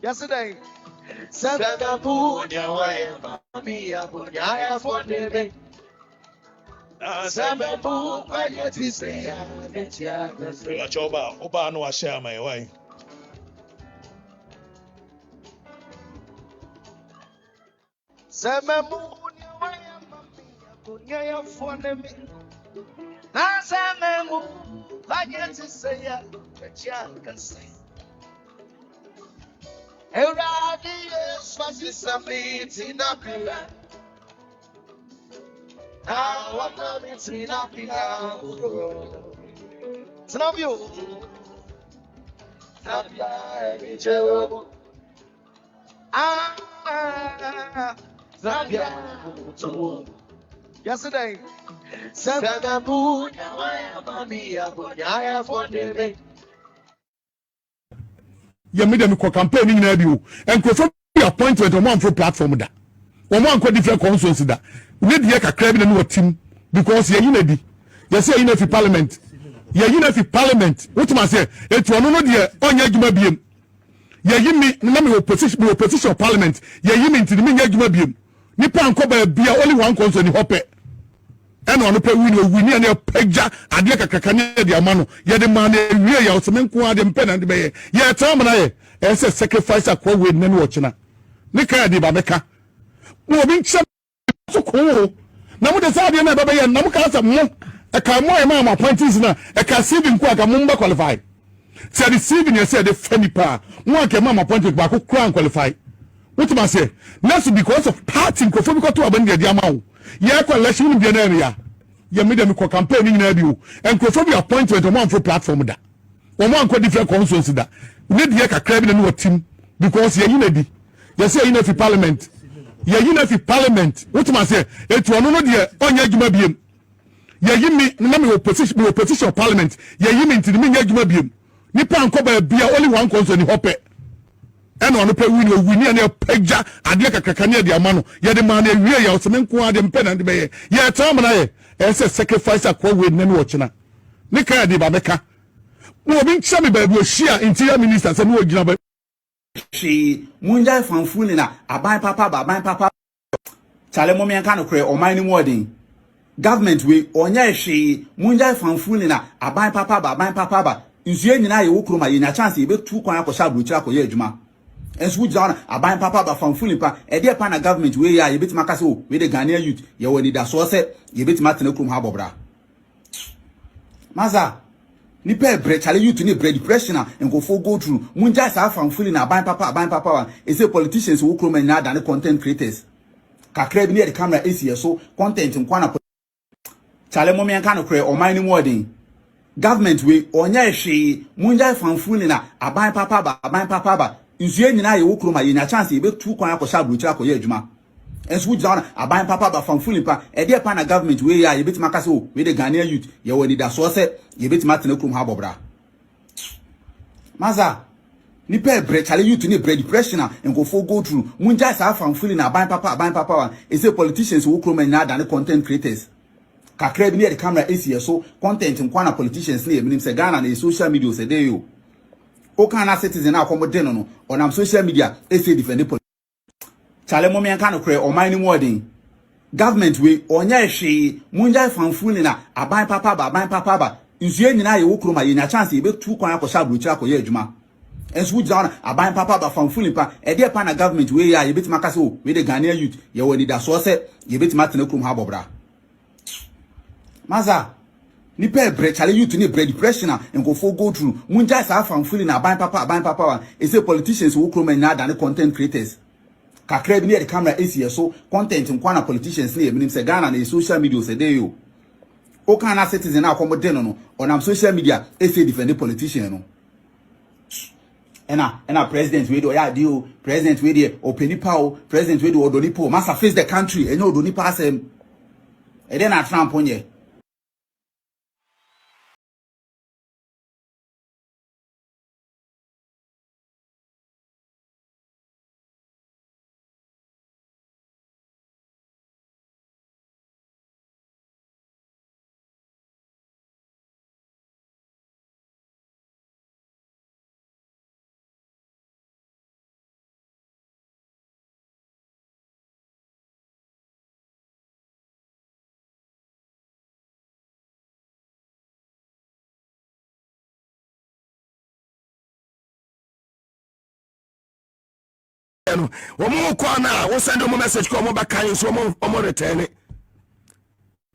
Yesterday, yesterday, Oba no share my way. yesterday, you made them campaign in Abu and confirm the appointment on one for platform that. One different constituency that. We need to crab in a team because you're unity. You say in every parliament. You're in every parliament. What must say? It's one of the on your Jumabium. You're in me, opposition parliament. You're in to the Minga Jumabium. Nippon Koba be only one concern in Hoppe. And on the pay we near Penyah, and Yaka Kakania, the Amano. You're the man, you're some quad and pen and the bay. Yeah, Tom and I, as a sacrifice, a quote with Nenwatchana. Nika di Bameka. No, being so cool. Now, the Saudi and Abaya, Namaka, a Kamoy Mamma appointees, a Cassivin Quaka Mumba qualified. Said the Sivin, said the Fenipa, one can Mamma appointed by who crown qualified. What must say? That's because of parting Kofuka to Abandia Diamau. Yaka election in the area. You made them campaign in Abu and Kofuka appointment on one for platform that. One different constituency that. We need Yaka crab in a team because you're unity. You say in every parliament. You're in every parliament. What must say? It's one of the on your Jumabium. You're in me, opposition parliament. You're in to the Minga Jumabium. Nippon Koba be only one concern in Hoppe. And on the pay we near Penyah, and Yaka Kakania, the Amano. You're the man, you're some quad and pen and the bay. Yeah, Tom and I, as a sacrifice, a quote with Nenwatchana. Nika di Bameka. No, being some baby, share interior ministers and no job. She Munja from Fulina, a by papa. chale mo me kan kure o man ni modern government we onya hwe munja fanfuli na aban papa ba nsuye nyina ye wokroma ye nya chance ye betu kwan akosha abrochira koye adwuma enso wujana aban papa ba fanfuli pa e dey pa na government we ya ye betima kase o we the Ghanaian youth ye woni da so se ye betima tena krom ha bobra maza ni pe bre chale youth ni bre depression and go for go through munja sa fanfuli na aban papa e say politicians wokroma nya da ne content creators kakra bi ne the camera esi so content nkwa na chale mo me kan kure o man ni modern government we onya hwe munja fanfuli na aban papa ba nsuye nyina ye wokroma ye nya chance ye betu kwan akosha abrochira koye adwuma enso wujana aban papa ba fanfuli pa e dey pa na government we ya ye betima kase o we the Ghanaian youth ye woni da so se ye betima tena krom ha bobra maza ni pe bre chale youth ni bre depression and go for go through munja sa fanfuli na aban papa e say politicians wokroma nya da ne content creators kakra bi ne the camera esi so content nkwa na politicians ne eminim se Ghana na social media se dey yo o kana citizen na akomode no onam social media esi defend chale mo me kan kure o man ni modern government we onya hwe munja fanfuli na aban papa ba nsuye nyina ye wokroma ye nya chance ye betu kwan akosha abrochira koye adwuma enso wujana aban papa ba fanfuli pa e dey pa na government we ya ye betima kase o we the Ghanaian youth ye woni da so se ye betima tena krom ha bobra maza ni pe bre chale youth ni bre depression and go for go through munja sa fanfuli na aban papa e say politicians wokroma nya da ne content creators kakra bi ne the camera esi so content nkwa na politicians ne eminim se Ghana na social media se dey yo o kana citizen na akomode no onam social media esi defend politician no ena president we do ya dio president we dey openipa o president we do odonipo massa face the country enyo odonipa asem e dey na Trump onye we send them a message come back and so return it.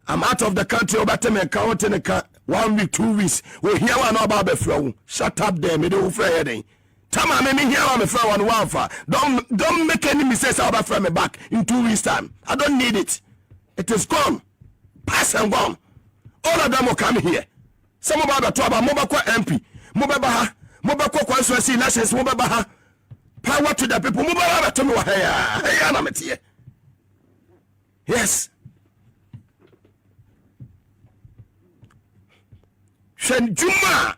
I'm out of the country over me account in 1 week 2 weeks we hear one about the flow shut up there me do Friday tama me hear one friend one wafa don't make any mistakes about from me back in 2 weeks time. I don't need it. It is gone, pass and gone. All of them will come here. Some about the trouble mobile MP mobile constituency elections mobile power to the people. Yes. Shen Juma,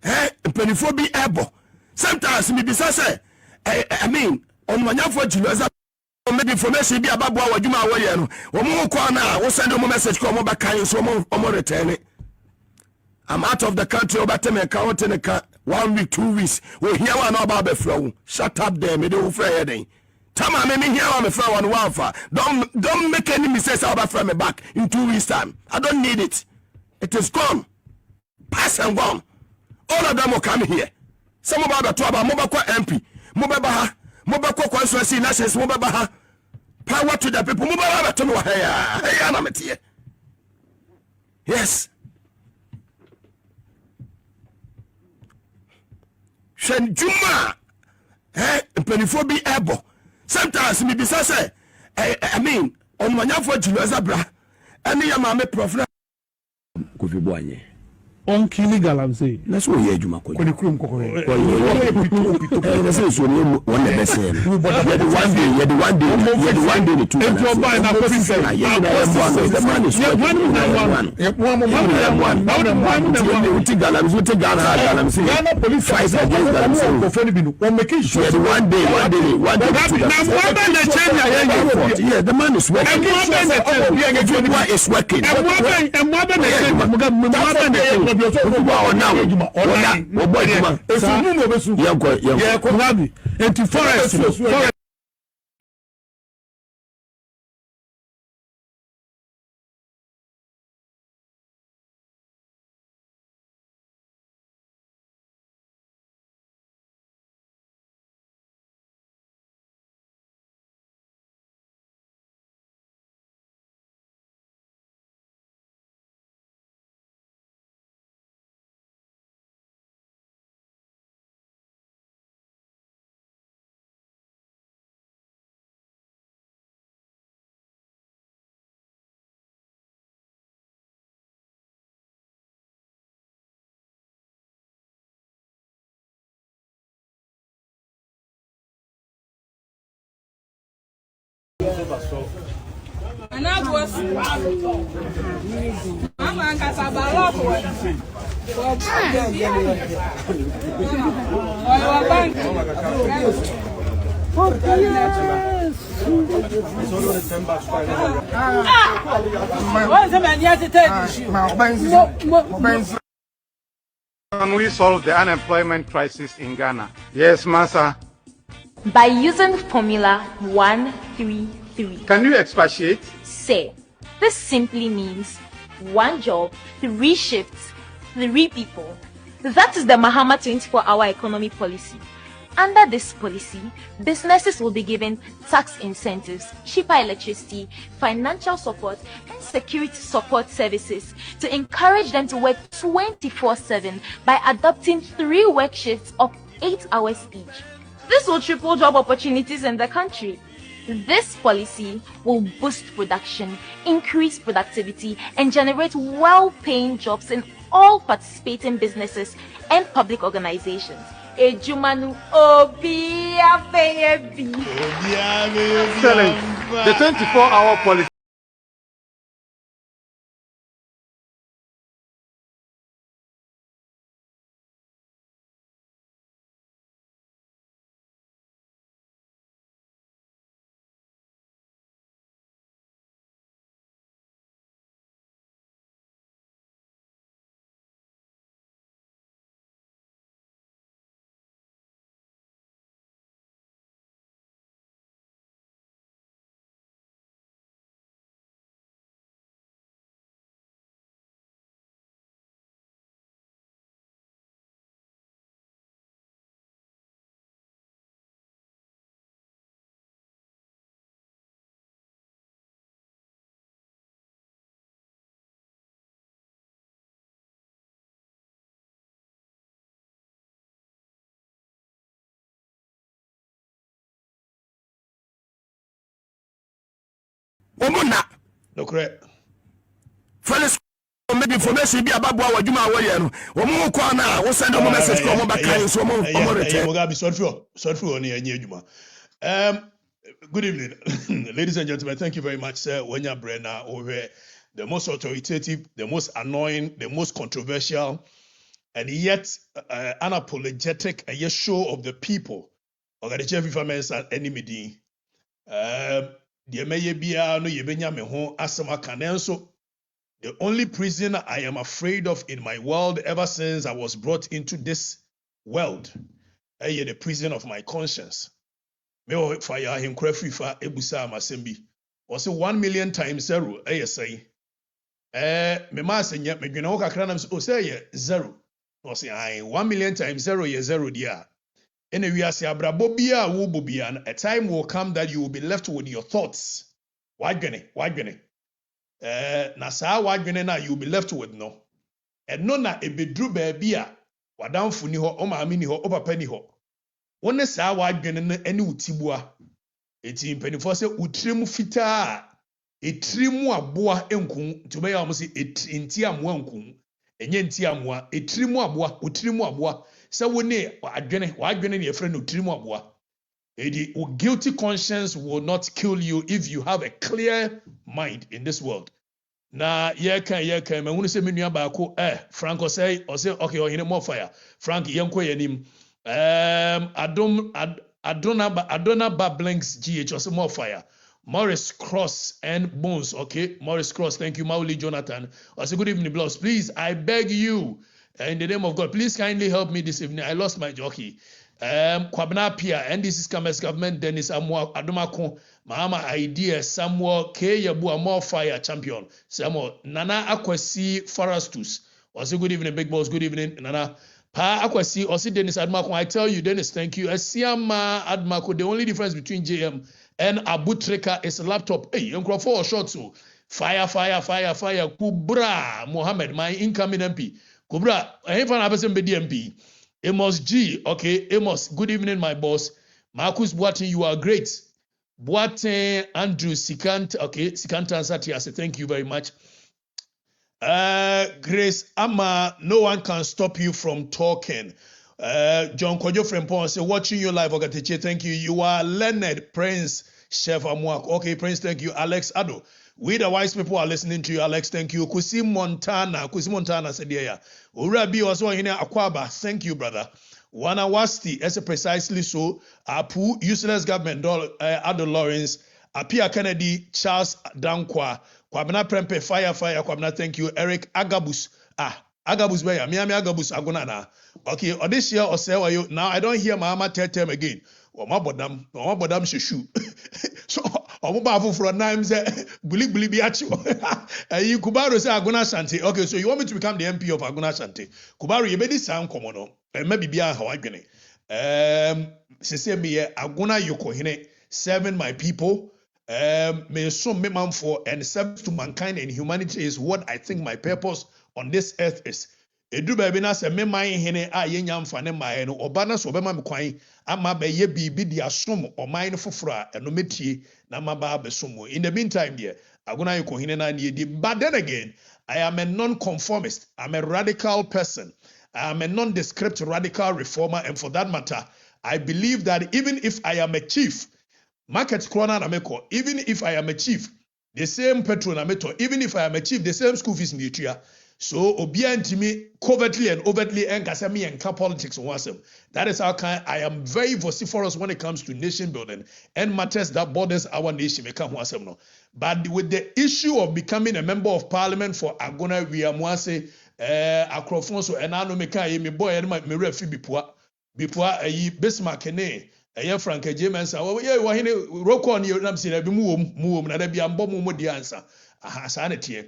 penifo be able. Sometimes me be say, I mean, on my for Julius, maybe information be about what Juma way. Omo kwana, we send a message come back and so more return it. I'm out of the country over me account in 1 week 2 weeks we hear one about the flow shut up there me do Friday tama me hear one friend one wafa don't make any mistakes about from me back in 2 weeks time. I don't need it. It is gone, pass and gone. All of them will come here. Some about the trouble mobile MP mobile constituency elections mobile power to the people mobile. Yes. Shen Juma, penifo be able. Sometimes me be say, I mean, on my for Julius Abra, and the Yamame Prophet Kofi Boye. On illegal, I'm saying. That's what you do, Mako. When you come, one day, the two. And you're buying a person. The man is one police fights the man is working. And that was I'm a Casabala Can we solve the unemployment crisis in Ghana? Yes, Master. By using formula 133. Can you expatiate? Say, this simply means 1 job, 3 shifts, 3 people. That is the Mahama 24-hour economy policy. Under this policy, businesses will be given tax incentives, cheaper electricity, financial support, and security support services to encourage them to work 24/7 by adopting 3 work shifts of 8 hours each. This will triple job opportunities in the country. This policy will boost production, increase productivity, and generate well-paying jobs in all participating businesses and public organizations. Ejumanu Obia Baby. Excellent. The 24-hour policy. Omuna. No correct. Fellas, maybe information be about what you are wearing. Omo kwa na wo send a message to omo bakai so omo return. Mugabe sorry for on here ejuma. Good evening, ladies and gentlemen. Thank you very much, sir. Wenya Brenna over the most authoritative, the most annoying, the most controversial, and yet unapologetic a show of the people. Okatakyie Fifamen's enemy. The only prison I am afraid of in my world ever since I was brought into this world, the prison of my conscience. Me fire him free for ebusa masembi. Was 1 million times 0. Say, me ma senya me dwena wo kakra nam say 0. Was 1 million times 0 ye 0 dia. Anyway, as abrabo bia wo bobia, a time will come that you will be left with your thoughts. Why gene? Na saa wadwene na you will be left with no. And no na ebedru baabi a wadamfo ni ho, o maame ni ho, o papa ni ho. Wone saa wadwene no ene utibua. Eti mpanifo se utremu fitaa, etrimu aboa enkun, to be am say enti amoa nkun. Enye enti amoa, etrimu aboa, utrimu aboa. So wone wadwene ne efre no utrimu aboa. Edi guilty conscience will not kill you if you have a clear mind in this world. Na ye kan me hunu se menua ba ko Franco say o say okay ohine more fire. Frank yenko yanim. Adona ba blanks GH or say more fire. Morris Cross and Bones, okay? Morris Cross, thank you, Mauli Jonathan. I say good evening, blogs. Please, I beg you, in the name of God, please kindly help me this evening. I lost my jockey. Kwabena Pia, NDC's government, Dennis Amwa, Adomako, Mahama Idea, Samuel K. Yabu, more fire champion. Samuel Nana Akwasi Farastus. I say good evening, big boss. Good evening, Nana. Pa Akwasi, Osi Dennis Admako. I tell you, Dennis, thank you. Siama Admako, the only difference between JM and Abu Treka is a laptop. Hey, you can for short so. Fire. Kubra Mohammed, my incoming MP. Kubra, I have an person be MP. Amos G, okay, Amos, good evening, my boss. Marcus Boatin, you are great. Boatin, Andrew Sikant, okay, Sikant Ansati, I say thank you very much. Grace Amma, no one can stop you from talking. John Kojo Frempon say, watching you live, Okatakyie, thank you. You are Leonard Prince Chef Amuak. Okay, Prince, thank you. Alex Ado. We the wise people are listening to you, Alex. Thank you. Kusi Montana said, yeah. Urabi also in Akwaba. Thank you, brother. Wana Wasti, as precisely so. Apu, useless government, Ado Lawrence, Apia Kennedy, Charles Dankwa, Kwabena Prempe, Fire, Kwabena, thank you. Eric Agabus. Agabus Baya, Miami Agabus Agunana. Okay, or this year or say, you now I don't hear Mahama tell them again. Or my bodam shushu. So, or my for a name say, Bully Biachu. You Kubaru say Aguna Shanti. Okay, so you want me to become the MP of Aguna Shanti? Kubaru, you made this sound common, and maybe be a Hawaii. She said me Aguna Yokohine, serving my people. May so me man for and service to mankind and humanity is what I think my purpose on this earth is. Edu baby na se me man hene a yenya mfa ne man no oba na so obema me kwan ama be ye bibi di asom o man foforo a eno metie na maba abesom. In the meantime there aguna yeko hene na ne di. But then again, I am a non-conformist. I'm a radical person. I am a nondescript radical reformer, and for that matter, I believe that even if I am a chief, market corner nameko, even if I am a chief, the same petrol nameto, even if I am a chief, the same school fees nitria. So obia ntimi covertly and overtly enkasemi enka politics wasem. That is how I am very vociferous when it comes to nation building and matters that borders our nation. No. But with the issue of becoming a member of parliament for Agona Wiamwase, Akrofonso, and I know me boy and my refi bipua Bismarck ene. Frank James, yeah, wahine roko on your namsi be move na be ambo the answer. Sanity.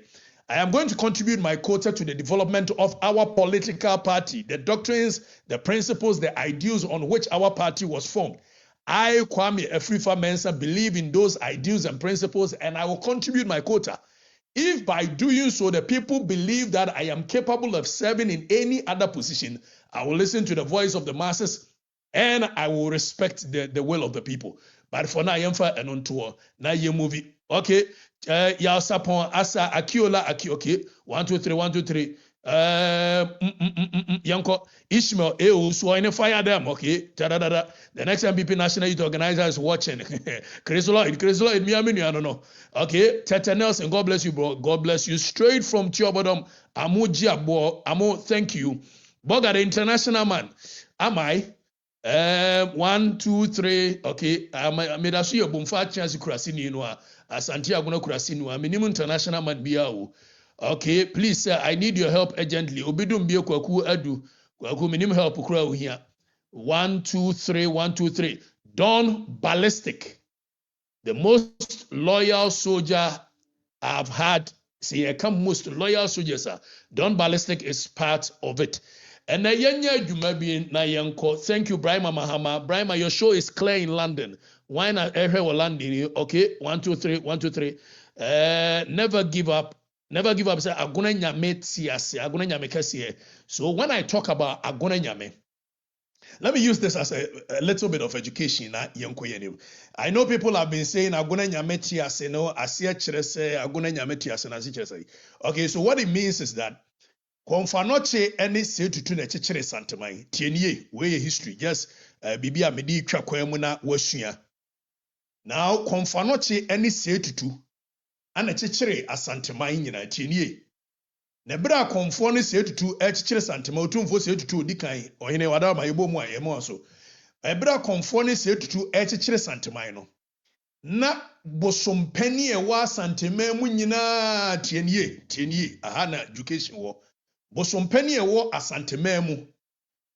I am going to contribute my quota to the development of our political party, the doctrines, the principles, the ideals on which our party was formed. I, Kwame Efrifa Mensah, believe in those ideals and principles, and I will contribute my quota. If by doing so, the people believe that I am capable of serving in any other position, I will listen to the voice of the masses and I will respect the will of the people. But for now, I am for an on tour. Now you movie. Okay. Ya sapon asa akiola okay. 1 2 3 1 2 3. Yanko Ishmael so in fire them. Okay. The next MPP National Youth Organizer is watching. Chris Lloyd, Miami, I don't know. Okay. Tete Nelson, God bless you, bro. God bless you. Straight from Chiobodom, Amo, thank you. Boga, the international man. Am I? 1 2 3. Okay. I made a see a bumfa chance kurasini noa. Asante aguna kurasini minimum international man biao. Okay, please sir, I need your help urgently. Obidum bie kwaku adu. Kwaku minimum help kura here. 1 2 3 1 2 3. Don Ballistic, the most loyal soldier I've had. See, I come most loyal soldiers. Don Ballistic is part of it. And Nayanya Jumabi Nayanko. Thank you, Brahma Mahama. Brahma, your show is clear in London. Why not everywhere London? Okay, 1 2 3 1 2 3. Never give up. Never give up. Say aguna nyame tiase, aguna nyame kese. So when I talk about aguna nyame, let me use this as a little bit of education. I know people have been saying aguna nyame tiase, no, asia chirese, aguna nyame tiase, na chirese. Okay, so what it means is that Konfanoche any say to na chichere santamai. Tienye, where history, just bibia medi twa kwemu na wasua. Now konfanoche any say to ana chichere asantamai nyina tienye. Na bra konfo ne say to chichere santamai otumfo say to di kan ohene wada ma yebo mu ayemo so. Bra konfo ne say to chichere santamai no. Na bosompani e wa santamai mu nyina tienye aha na education wo. Bosompani ewo asantema mu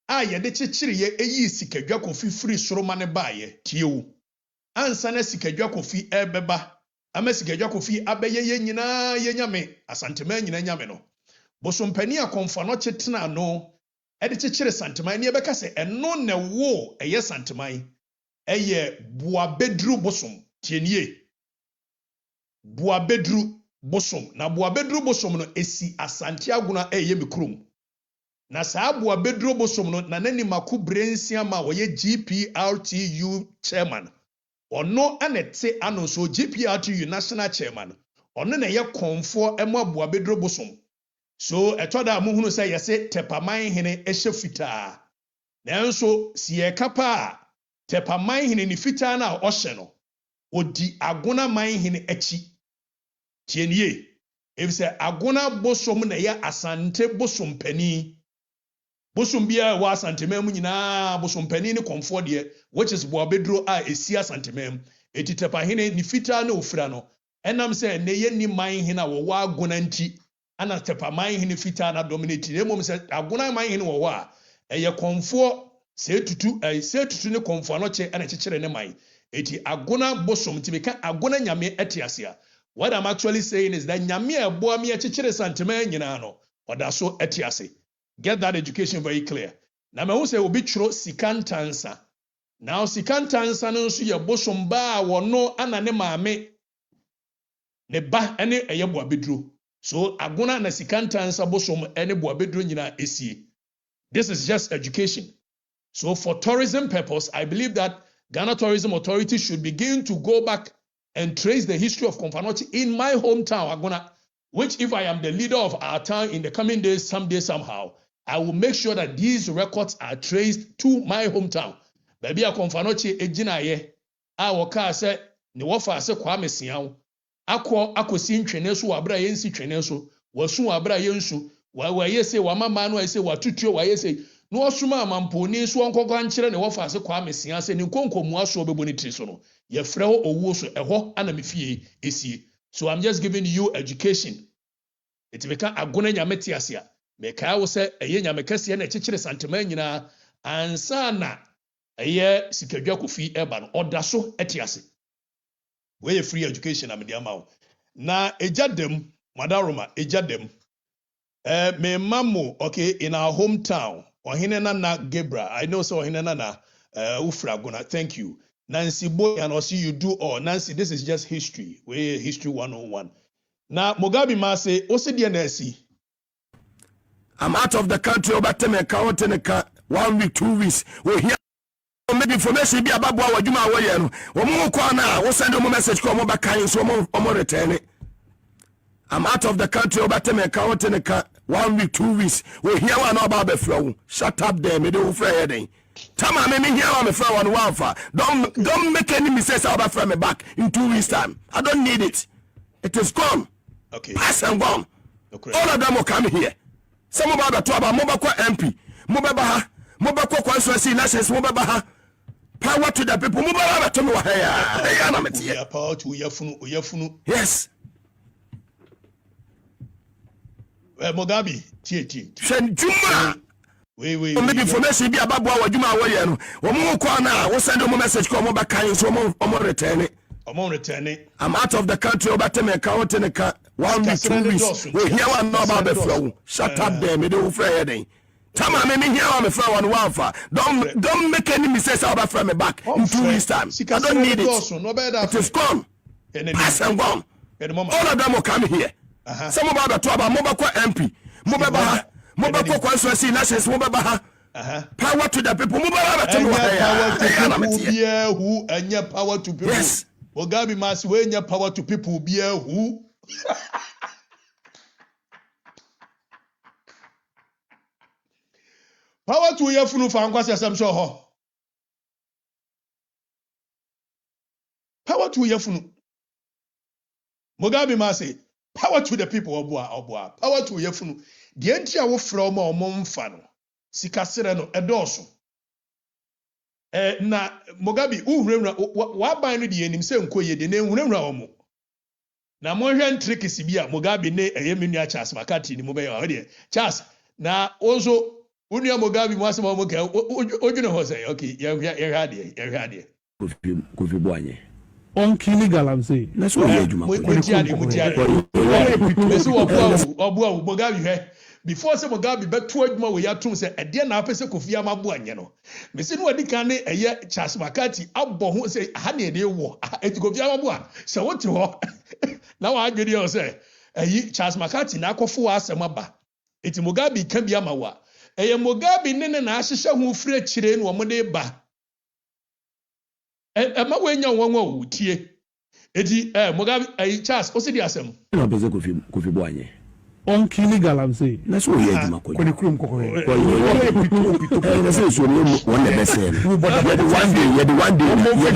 a yede chichiri ye eyi sikadwa kofi free soroma ne baaye tiewu ansa na sikadwa kofi ebeba ama sikadwa kofi abeye ye nyina ye nyame asantema nyina nyame no bosompani akonfa no chetena no ede chichiri santema ne ebeka se eno ne wo eye santema eye buabedru bosom tienie buabedru bosom na buabedru bosom no esi asante aguna eye mikrum na saa buabedru bosom no na nani makubrensia ma woye GPRTU chairman ono anete ano so GPRTU national chairman ono na ye konfo emo buabedru bosom so etoda amuhunu say yese tepaman hene ehye fitaa nanso si ye kapa tepaman hene ni fitaa na ohye no odi agona man hene echi tienie if say agona bosom na ya asante bosom pani bosom bia wa asante mem nyina bosom pani ne komfo de which is boabedro a esi asante mem etitepa hene ni fita na ofira no enam say ne ye ni man hene a wo wa agona nti ana tepa man hene fita na dominate ne mom say agona man hene wo wa eye komfo se tutu ne komfo no che ana chekere ne man eti agona bosom ti beka agona nyame etiasea. What I'm actually saying is that nyame eboa me chekere santema nyina no oda so etiase. Get that education very clear. Na me hu say obi chro sikantansa. Now sikantansa no so ye bosom ba wono ana ne maame ne ba ene eye boa bedro. So agona na sikantansa bosom ene boa bedro nyina esie. This is just education. So for tourism purpose, I believe that Ghana Tourism Authority should begin to go back and trace the history of Komfanochi in my hometown, Agona, which if I am the leader of our town in the coming days, someday, somehow, I will make sure that these records are traced to my hometown. Baby, a Komfanochi ejinaye, a waka se, ni wafa se kwa mesiao, ako si ntweneso, wabra yensi tweneso, wasu wabra yensu, wa yese, wamama no yese, watutio wa yese, no asuma amamponi so onkokwa nkyere ne wofa ase kwa mesia se ne nkonkomu aso obebo ne triso no ye frɛ ho owu so ɛhɔ ana mefie esie. So I'm just giving you education. Eti beka agona nyame te ase a meka wo sɛ ɛyɛ nyame kɛse na ɛkyekyere santema nyina ansa na ɛyɛ sikadwa kofi ɛba no ɔda so ɛte ase. We free education am dia ma wo na ejadem madaroma ejadem me mamo okay in our hometown Ohine Nana Gebra. I know so Ohine Nana Ufra Gona. Thank you. Nancy Boy and also you do all. Nancy, this is just history. We history 101. Now Mugabe Mase, OCDNSC. I'm out of the country over Teneka, 1 week, 2 weeks. We hear maybe information be about what you are wearing. We'll send them a message come over kind so more return it. I'm out of the country over Teneka, 1 week, 2 weeks. We hear one about the flow. Shut up there, me do Friday. Tama me here on the flow on Wafa. Don't make any mistakes about from me back in 2 weeks time. I don't need it. It is gone. Okay. Pass and gone. Okay. All of them will come here. Some about the two about Mobako MP, Mobabaha, Mobako constituency elections, Mobabaha. Power to the people. Mobabaha to me. Power to Uyafunu. Yes. Mugabe, tie. Send Juma. We maybe information be about what Juma way no. Omo ko na we send them message come back kind so omo return it. Omo return it. I'm out of the country over Teneka 1 week 2 weeks. We hear one know about the flow. Shut up there, me do Friday. Tama me here on the flow on Wafa. Don't make any mistakes about from me back in 2 weeks time. I don't need it. It is gone. Pass and gone. All of them will come here. Some about the two about Mobako MP, Mobako constituency elections, Mobabaha. Power to the people. Power to people. Yes. Mugabe must when your power to people be who. Power to Yafunu for Ankwasi Samsho ho. Power to Yafunu. Mugabe must say. Power to the people, Obua. Power to Yefunu. The entire wo from or momfano. Sikasere no edoso. Na Mugabe, wa ban no de anim se nkoye de na ehunenra omo. Na mo hwe ntrike sibia Mugabe ne eyemenu Charles Makati ni mo be ya de. Charles na ozo unia Mugabe mo asema mo ka odwene ho say okay, ye hwa de. Kofi Boanye. Illegal, I'm saying. That's what before some Mugabe bet 2 adwuma we yatum say e de na apese Kofi Amabo anye no me se no adi kan ne eye Charles Makati abbo ho say ha ne de wo eti Kofi Amabo a se wote ho na wa adwede o say eyi Charles Makati na akofo asem aba eti Mugabe kan bia mawa eye Mugabe ne na ahyehye ho firi akire no mo de ba ma wenya wonwa wutie eti Mugabe Charles o se di asem na pese Kofi Boanye On Kili Galamsey. That's what you're doing. Kwenye kurum koko. That's what you're doing. One day, the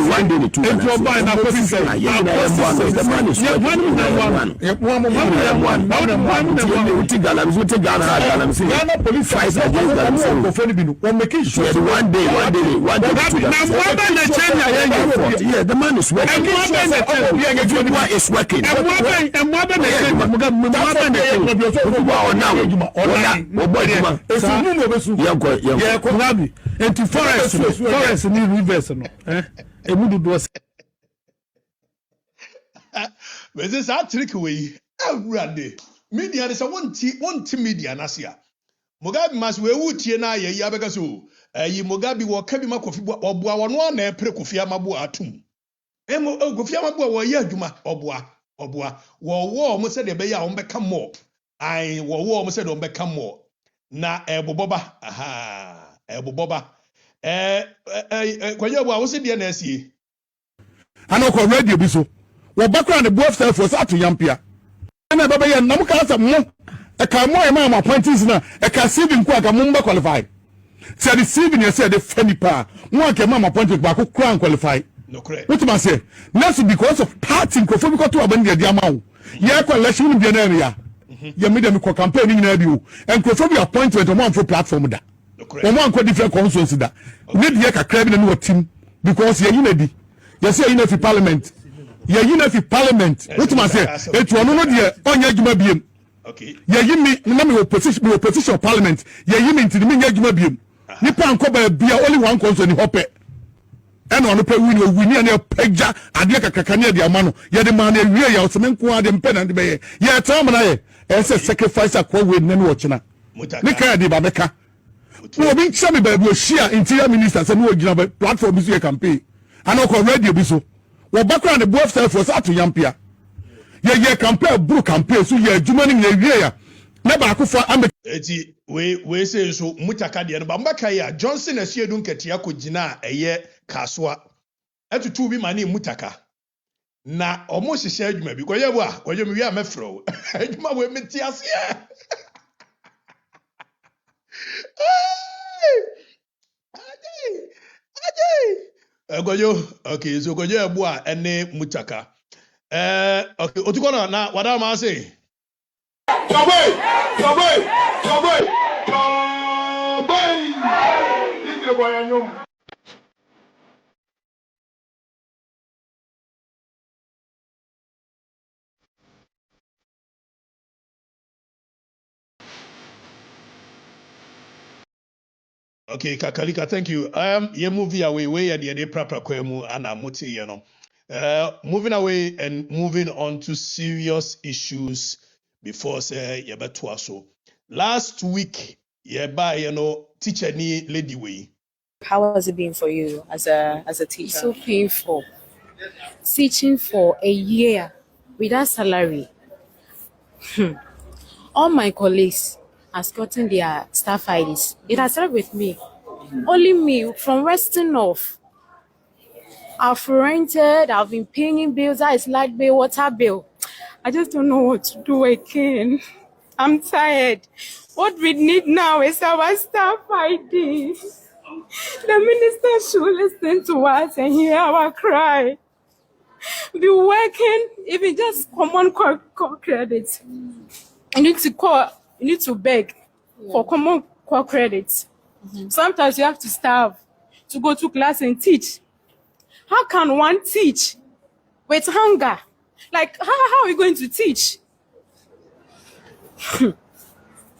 one day, the two. If you're buying a person, the man is Ghana police fights against yeah, the man is working. Everyone is working. This is a trick way. Every media is a one media nasia. Mugabe must we would na ye yabagaso. Yi Mugabe wa kabi makofi obua wano na epre kofi amabu atum. Emo kofi amabu wa ye adwuma obua wo mo se de be ya wo beka mo. Ai wo mo se de wo beka mo. Na eboboba eboboba kwanya bo a wo se de na asie. Ano ko radio bi so. Wo background the both self was at yampia. Na baba ye nam ka sa mo e ka mo e ma appointees na e ka CV nko aka mo mba qualify. Say the CV you say the funny pa. Mo aka ma appointed ba ko kran qualify. No correct. What man say? That's because of party nko because to abandi dia ma wo. Ye ko election bi na area. Ye me dem ko campaign ni na bi wo. Nko bi appointment mo amfo platform da. No correct. Mo anko different constituency da. Ne dia kakra bi na no team because ye na di. Ye say you know parliament. Ye na fi parliament. What man say? Etu ono no de onya adwuma biem. Okay. Ye yimi na me opposition of parliament. Ye yimi ntini me nya adwuma biem. Nipa anko ba bia only one conso ni hope. E no no pe wini na pagya ade kakaka ne de ama no. Ye de man na wie ya oseme nko ade mpe na de be ye. Ye tam na ye. E say sacrifice akwa we na no china. Ni ka de ba beka. No bi ncha me ba bi o share interior minister say no gina platform bi so ye campaign. Ana ko radio bi so. Wo background the both self was at yampia. Ye campaign bro campaign so ye adwuma ni ye wie ya. Na ba akofo am eti we say so mutaka de no ba mbaka ya Johnson asiedu nketia ko gina eye kaswa. Etutu bi mani mutaka. Na omo hihye adwuma bi koye bo a koye mi wi amefro. Adwuma we meti ase. Goyo, okay, so goyo ebua ene mutaka. Okay, otukona na wadama say. Okay, Kakalika, thank you. Ye movie away where the proper kwemu ana muti you know. Moving away and moving on to serious issues before say yeba so. Last week yeba teacher ni lady way. How has it been for you as a teacher? So painful. Teaching for a year without salary. All my colleagues has gotten their staff IDs. It has started with me. Only me from resting off. I've rented, I've been paying bills, that is light bill, water bill. I just don't know what to do again. I'm tired. What we need now is our staff IDs. The minister should listen to us and hear our cry. Be working, even just common core credit. You need to beg for common core credit. Sometimes you have to starve to go to class and teach. How can one teach with hunger? Like, how are you going to teach?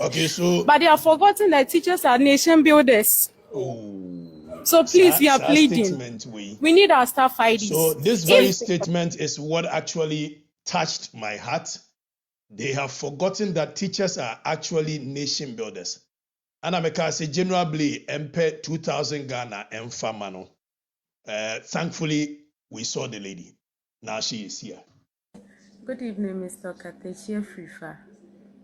Okay, so... But they have forgotten that teachers are nation builders. Oh. So please, we are pleading. We need our staff IDs. So this very statement is what actually touched my heart. They have forgotten that teachers are actually nation builders. And I can say generally, MP 2000 Ghana and Famano. Thankfully, we saw the lady. Now she is here. Good evening, Mr. Okatakyie Frifa.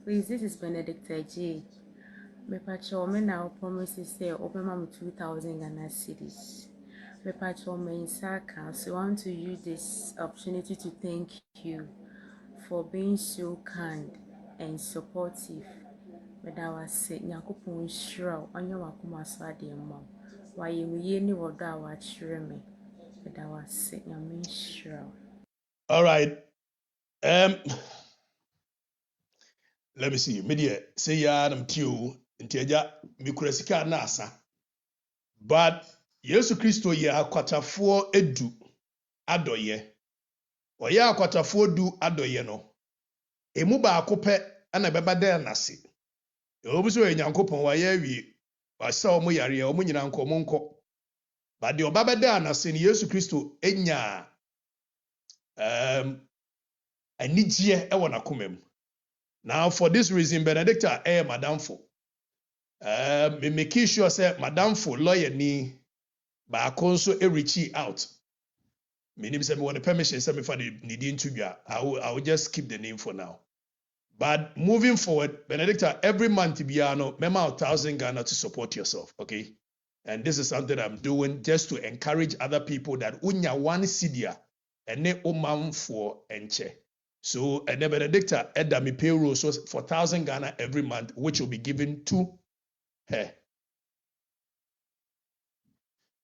Please, this is Penyah. Me pacho me now promises say open mama 2000 Ghana cedis. Me pacho me insaka. So I want to use this opportunity to thank you for being so kind and supportive. But I was saying, Yakupon shroud on your Wakuma Sadi and mom. Why you ye what I watch me. But I was saying, I mean shroud. All right. Let me see. Media say ya nam tiu ntiaja mikurasika na asa. But Yesu Kristo ye akwatafo edu adoye. Oye akwatafo du adoye no. Emu baako pɛ ana bɛba dɛ nase. Obi so Nyankopɔn wayɛ awie. Wasa ɔmo yare ɔmo nyina nkɔ ɔmo nkɔ. But the ɔba bɛda nase ni Yesu Kristo enya anigye ɛwɔ n'akoma mu. Now for this reason Benedicta madamfo. Me make sure say madamfo lawyer ni baako nso reach out. Me nim say me want the permission say me for the needing to be. I will just keep the name for now. But moving forward, Benedicta, every month biano, remember 1,000 Ghana to support yourself, okay? And this is something I'm doing just to encourage other people that unya one sidia and ne umam for enche. So and then Benedicta edda me payroll so for 1,000 Ghana every month, which will be given to her.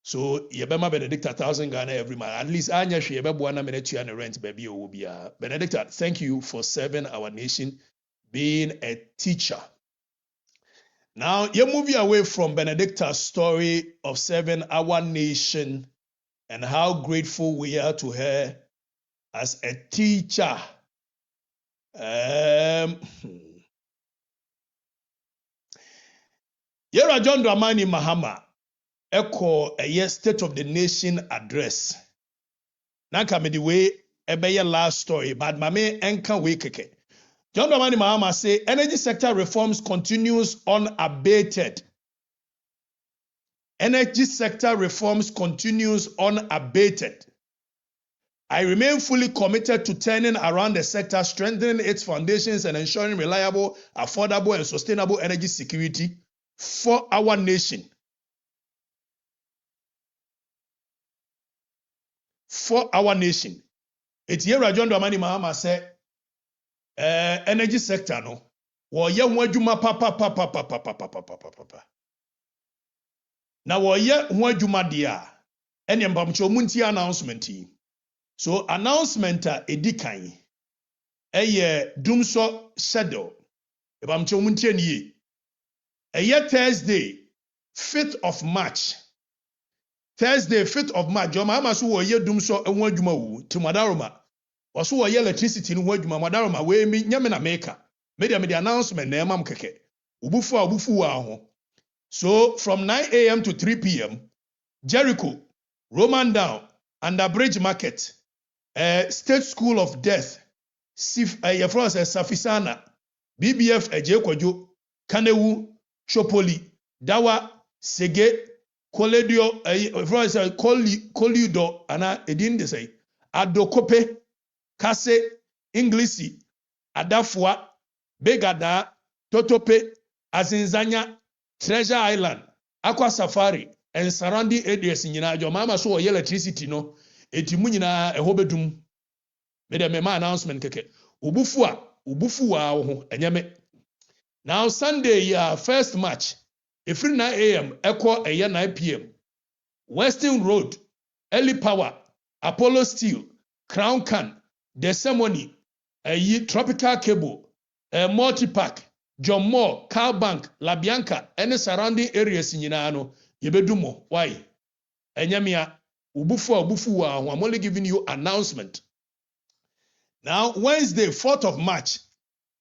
So yebema Benedicta 1,000 Ghana every month. At least anya she yebebwana minute and rent baby obia. Benedicta, thank you for serving our nation, being a teacher. Now you're moving away from Benedicta's story of serving our nation and how grateful we are to her as a teacher. Yera John Dramani Mahama echo a State of the Nation address. Nanka me the way ebeye last story, but mame enka we keke. John Dramani Mahama say energy sector reforms continues unabated. Energy sector reforms continues unabated. I remain fully committed to turning around the sector, strengthening its foundations and ensuring reliable, affordable and sustainable energy security for our nation. For our nation. It's here John Dramani Mahama say energy sector no wo ye ho adwuma papa na wo ye ho adwuma de a ene mbamcho munti announcement yi. So announcement a edikan eye dumso schedule mbamcho munti aniye eye Thursday 5th of March. Thursday 5th of March John Mahama so wo ye dumso ho adwuma wu timadaroma waso wo ye electricity no ho adwuma madaroma we mi nyame na meka media announcement na emam keke ubufu wa ho. So from 9 a.m. to 3 p.m. Jericho, Roman Down, Underbridge Market, State School of Death, Safisana, BBF Ejekwajo, Kanewu, Chopoli, Dawa, Sege, Koledio, Kolido, Ana Edin de say, Adokope, Kase, Inglisi, Adafua, Begada, Totope, Azinzanya, Treasure Island, Aqua Safari, and surrounding areas in your mama saw electricity no, etimu nyina ehobedum. Made a mema announcement keke. Ubufuwa ho enyame. Now Sunday 1st March, every 9 a.m. echo 9 p.m. Western Road, Early Power, Apollo Steel, Crown Can, The Ceremony, Tropical Cable, Multi-Pack, John Moore, Car Bank, La Bianca, any surrounding areas in Yinano, Yebedumo. Why? Enyamia, ubufu, I'm only giving you announcement. Now, Wednesday, 4th of March,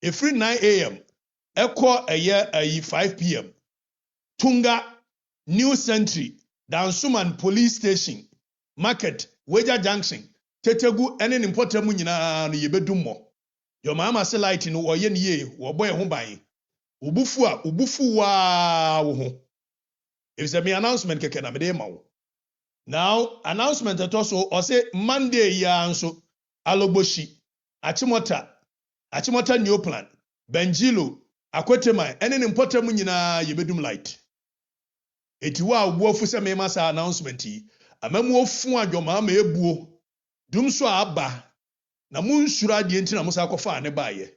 a free 9 a.m., echo 5 p.m. Tunga, New Century, Dansuman Police Station, Market, Weja Junction, Tetegu, any important munina, Yebedumo. Your mama say light in wo yen ye wo boy ho ban ubufu wa wo. If say me announcement keke na me dey ma wo. Now announcement also or say Monday ya nso Alogboshi, Achimota New Plan, Benjilo, Akwetema, any important mu nyina yebedum light. Eti wa wo fu say me ma sa announcement yi amamu ofu adwoma ma ebuo dum so aba na mun sura die ntina musa kofa ne baaye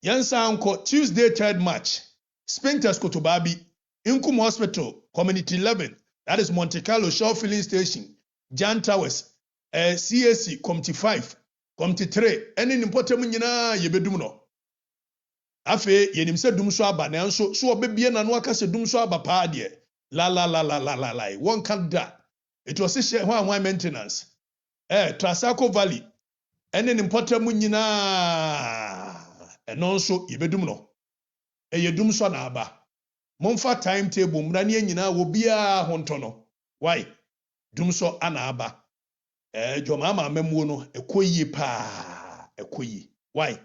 Yansa Unko, Tuesday 3rd March, Spintex Kotobabi, Inkum Hospital, Community 11, that is Monte Carlo Shaw Filling Station, Jan Towers, CAC, Community 5, Community 3, any important munina yebedumno. Afe, yenim se dumso aba, nanso, so obebie na no aka se dumso aba pa de. La. One can't da. It was a share one maintenance. Trasaco Valley, any important munina. And also, yebedumno. Yedumso na aba. Monfa timetable mrani nyina wo bia hontono. Why? Dumso ana aba. Jomama memuo no ekoyi pa. Ekoyi. Why?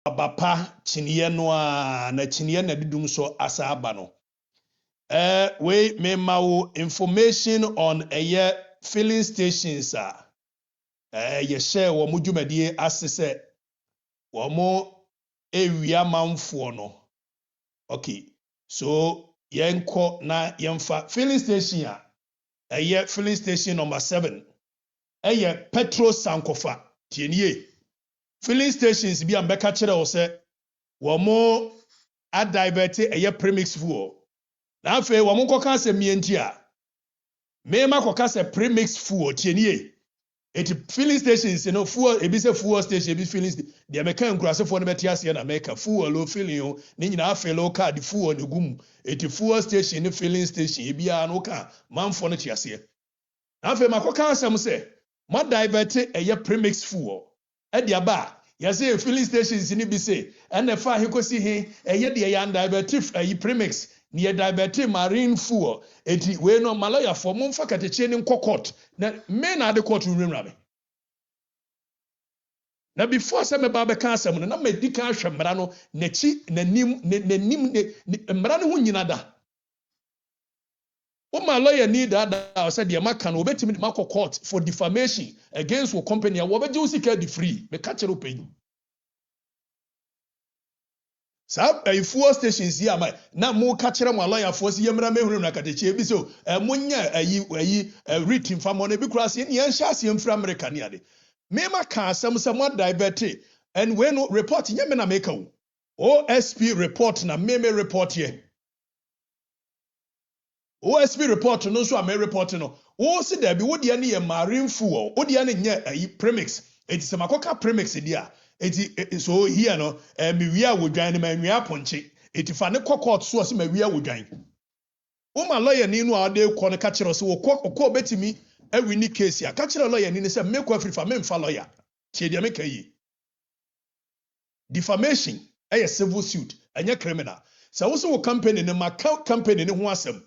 Abapa chiniye no na chiniye na didum so asaba no. We me mawo information on filling stations ye share wo mudwumadie asese wo mo ewia manfo no. Okay. So yenko na yemfa filling station filling station number 7. Petrol Sankofa. Tienye. Filling stations bi ambeka kire wo se wo mo adivert premix fuel. Na afa wo mo koka asem yenti a me ma koka se premix fuel tienye. Eti filling stations no fuel ebi se fuel station ebi filling de meka nkurasefo no beti ase na meka fuel o filling o ne nyina afa lo card fuel ne gum eti fuel station ne filling station ebi a no ka manfo no tiase. Na afa ma koka asem se ma divert premix fuel Ediaba, yase filling stations ni bi say, and the far he kosi he, de yan divertive premix, near divertive marine fuel, eti we no malaya for mumfa kateche ni kokot, na men are the court room rabe. Na before some baba kasam, na medical shambrano, nechi, nenim, mbrano hu nyinada. My lawyer need that said the American will bet him court for defamation against your company. What would you seek the free? Me catch it pay. So a fuel stations here, my now more catcher my lawyer for see Yamra Mehun Nakache. So Munya a written from on a big cross in Yan Shasium from American. Mema can somewhat diverted and when reporting Yamina Meko. OSP report na meme report here. OSP report no so am report no wo se da bi wo de ne marine fuel wo de ne nya premix eti se makoka premix dia eti so here no me wia wodwan ne ma nwia ponche eti fa ne court so se ma wia wodwan wo ma lawyer ni no a de ko ne ka kire so wo ko betimi awi ni case ya ka kire lawyer ni se me ko afri fa me mfa lawyer tie de me ka yi defamation civil suit anya criminal so wo so wo company ne ma company ne ho asem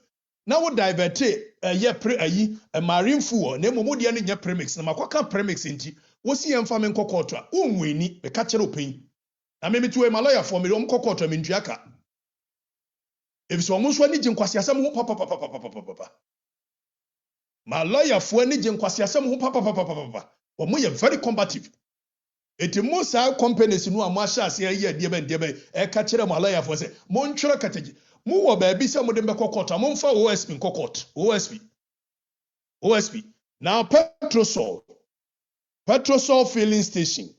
now we divert a marine fuel na emo modi anya premix na makwaka premix nti wo si yemfa me nkokoto a unweni be ka kire opin na me metu e lawyer for me rom kokoto me ntuaka if so mo so ani gye nkwasi asem ho papa ma lawyer for ani gye nkwasi asem ho papa wo mo ye very combative eti mo sa companies no a mo ahya ase ye de ben e ka kire mo lawyer for say mo ntwere kategi mu wo ba bi se mo de mbekọ court mo mfa OSP nkọ court OSP now petrosol filling station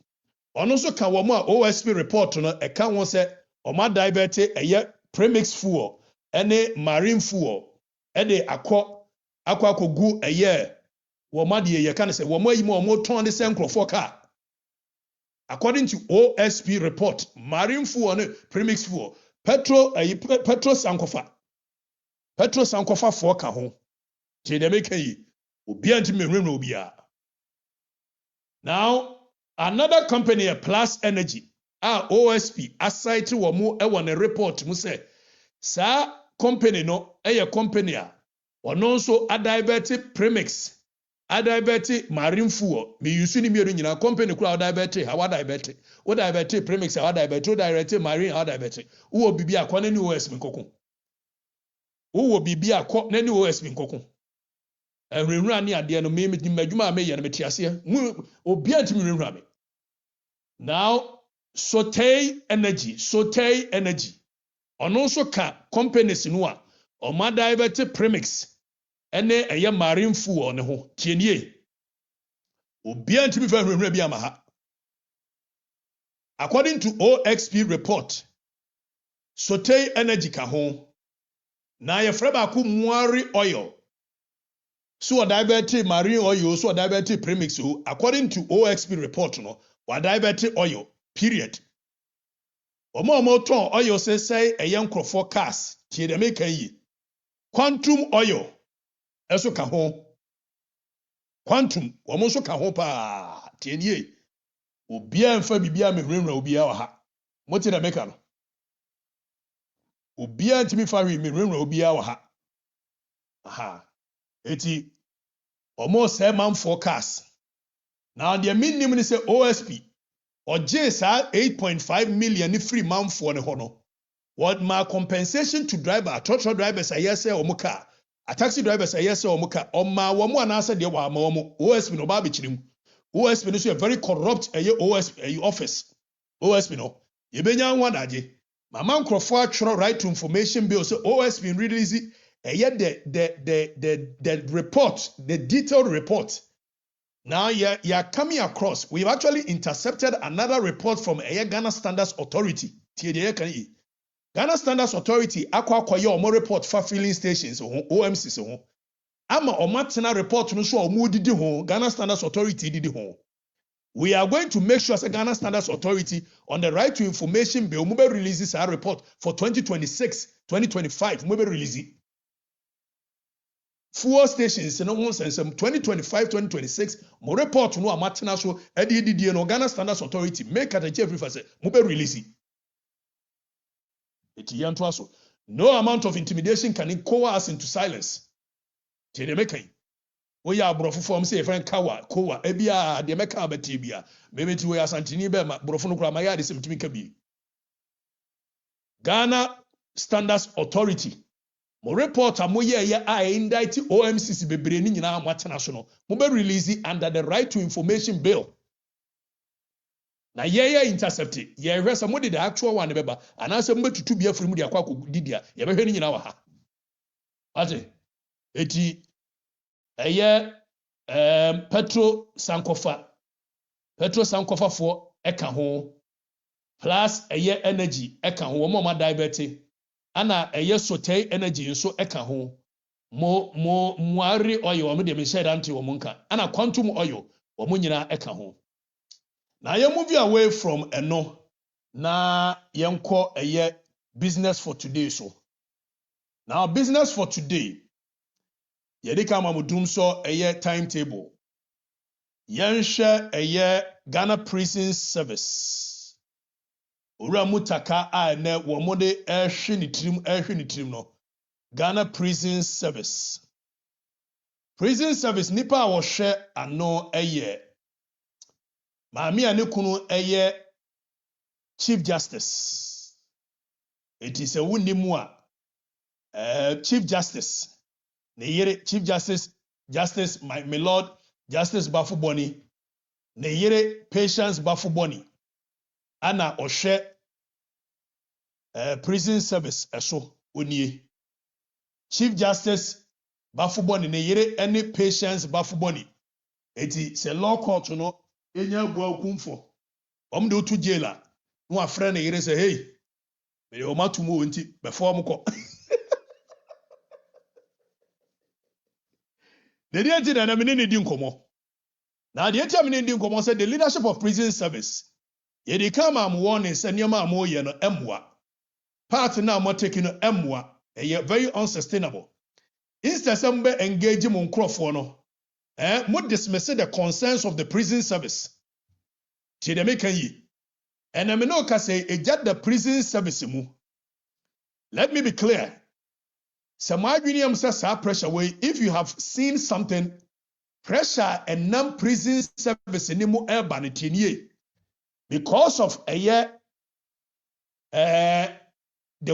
ono so ka wo mo a OSP report no e ka won se Oma divert eye premix fuel ene marine fuel ede akwa kogu eye wo ma de ye kan say wo ma yi mo ton de senkrofo car. According to OSP report, marine fuel and premix fuel, petrol sankofa for ka ho. Che de make yi obi anti me nwemwe obi a. Now, another company, Plus Energy, OSP, aside wo mu e won a report mu say sa company no company a ono nso adivert premix adivert marine fuel me use ni mienu nyina company kura adivert how adivert o divert premix how adivert o direct marine how adivert wo bibi akọ na ni OSP nkoko wo bibi akọ na ni OSP nkoko enwura ni ade no me madwuma me ye no metiase obi antimi nwura me. Now Sotei energy ono nso ka companies no a o ma divert premix ene eye marine fuel ne ho tienie obi antimi fa nwura bi amaha. According to OXP report, Sotei energy ka ho na ye freba ku muari oil so divert marine oil so divert premix so according to OXP report no wa divert oil period. Omo ton oil say eye nkrofo cars tie de make yi quantum oil eso ka ho quantum omo so ka ho pa tie nie obi anfa bibia mehwemra obi a ha moti de make no obi antimi fa wi mehwemra obi a ha aha eti almost 7 month forecast. Now the minimum is say OSP or JSA 8.5 million free month for the hono. What my compensation to driver, truck drivers a yes or muka, a taxi drivers a yes or muka, or my one answer the OSP no babi chinim. OSP is a very corrupt OSP office. OSP no. You be young one aje. My man Crawford right to information bill so OSP release it. Yet the report, the detailed report. Now you're coming across. We've actually intercepted another report from Ghana Standards Authority. Ghana Standards Authority akwa omo report for filling stations OMC so. Ama omatena report no so omo didi ho Ghana Standards Authority didi ho. We are going to make sure as a Ghana Standards Authority on the right to information bill mube releases our report for 2026, 2025 mube release it. Fuel stations no one sense 2025 2026 mo report no amatena so edididie no Ghana Standards Authority make at every say mo be release it yanto aso no amount of intimidation can coerce us into silence te de mekan we ya brofo form say friend kowa ebia de meka abati bia memeti we asantini be ma brofo no kura ma ya de semtimi ka bi. Ghana Standards Authority mo report amoye ye a indict OMCC bebre ni nyina amatena so no mo be release under the right to information bill. Na ye intercept ye hwesa mo de the actual one beba anase mo betutu bia firi mu de akwa didia ye behwe ni nyina wa ha. Ate eti eye petro sankofa for eka ho plus eye energy eka ho mo ma divert ana eye Sotei energy nso eka ho muari oil wo de me share anti wo nka ana quantum oil wo nyina eka ho. Na ye move away from eno na yenko eye business for today so. Now business for today yedika mamudum so eye timetable yenhwe eye Ghana Prison Service Ura mutaka a ne womode ehwe ni tirim no Ghana Prison Service nipa a wo hwe ano eye maami ane kunu eye Chief Justice. It is a wunimu a Chief Justice ne yere Chief Justice my Lord Justice Bafuboni ne yere Patience Bafuboni ana ohwe Prison Service eso onie Chief Justice Bafuboni ne yere any Patience Bafuboni eti se law court no enya bua okumfo omde otu jailer no afre ne yere say hey me o matumu wonti before mko the dear thing na me ne di nkomo na the time me ne di nkomo say the leadership of prison service ye dey come am warning say niam am ye no emwa part na mo taking no emwa very unsustainable instead some be engage mo nkrofo no mo dismiss the concerns of the prison service ti dey make yi and I know ka say ejat the prison service mu. Let me be clear. Samadwinium says pressure way. If you have seen something, pressure and non-prison service in the urban because of a year, the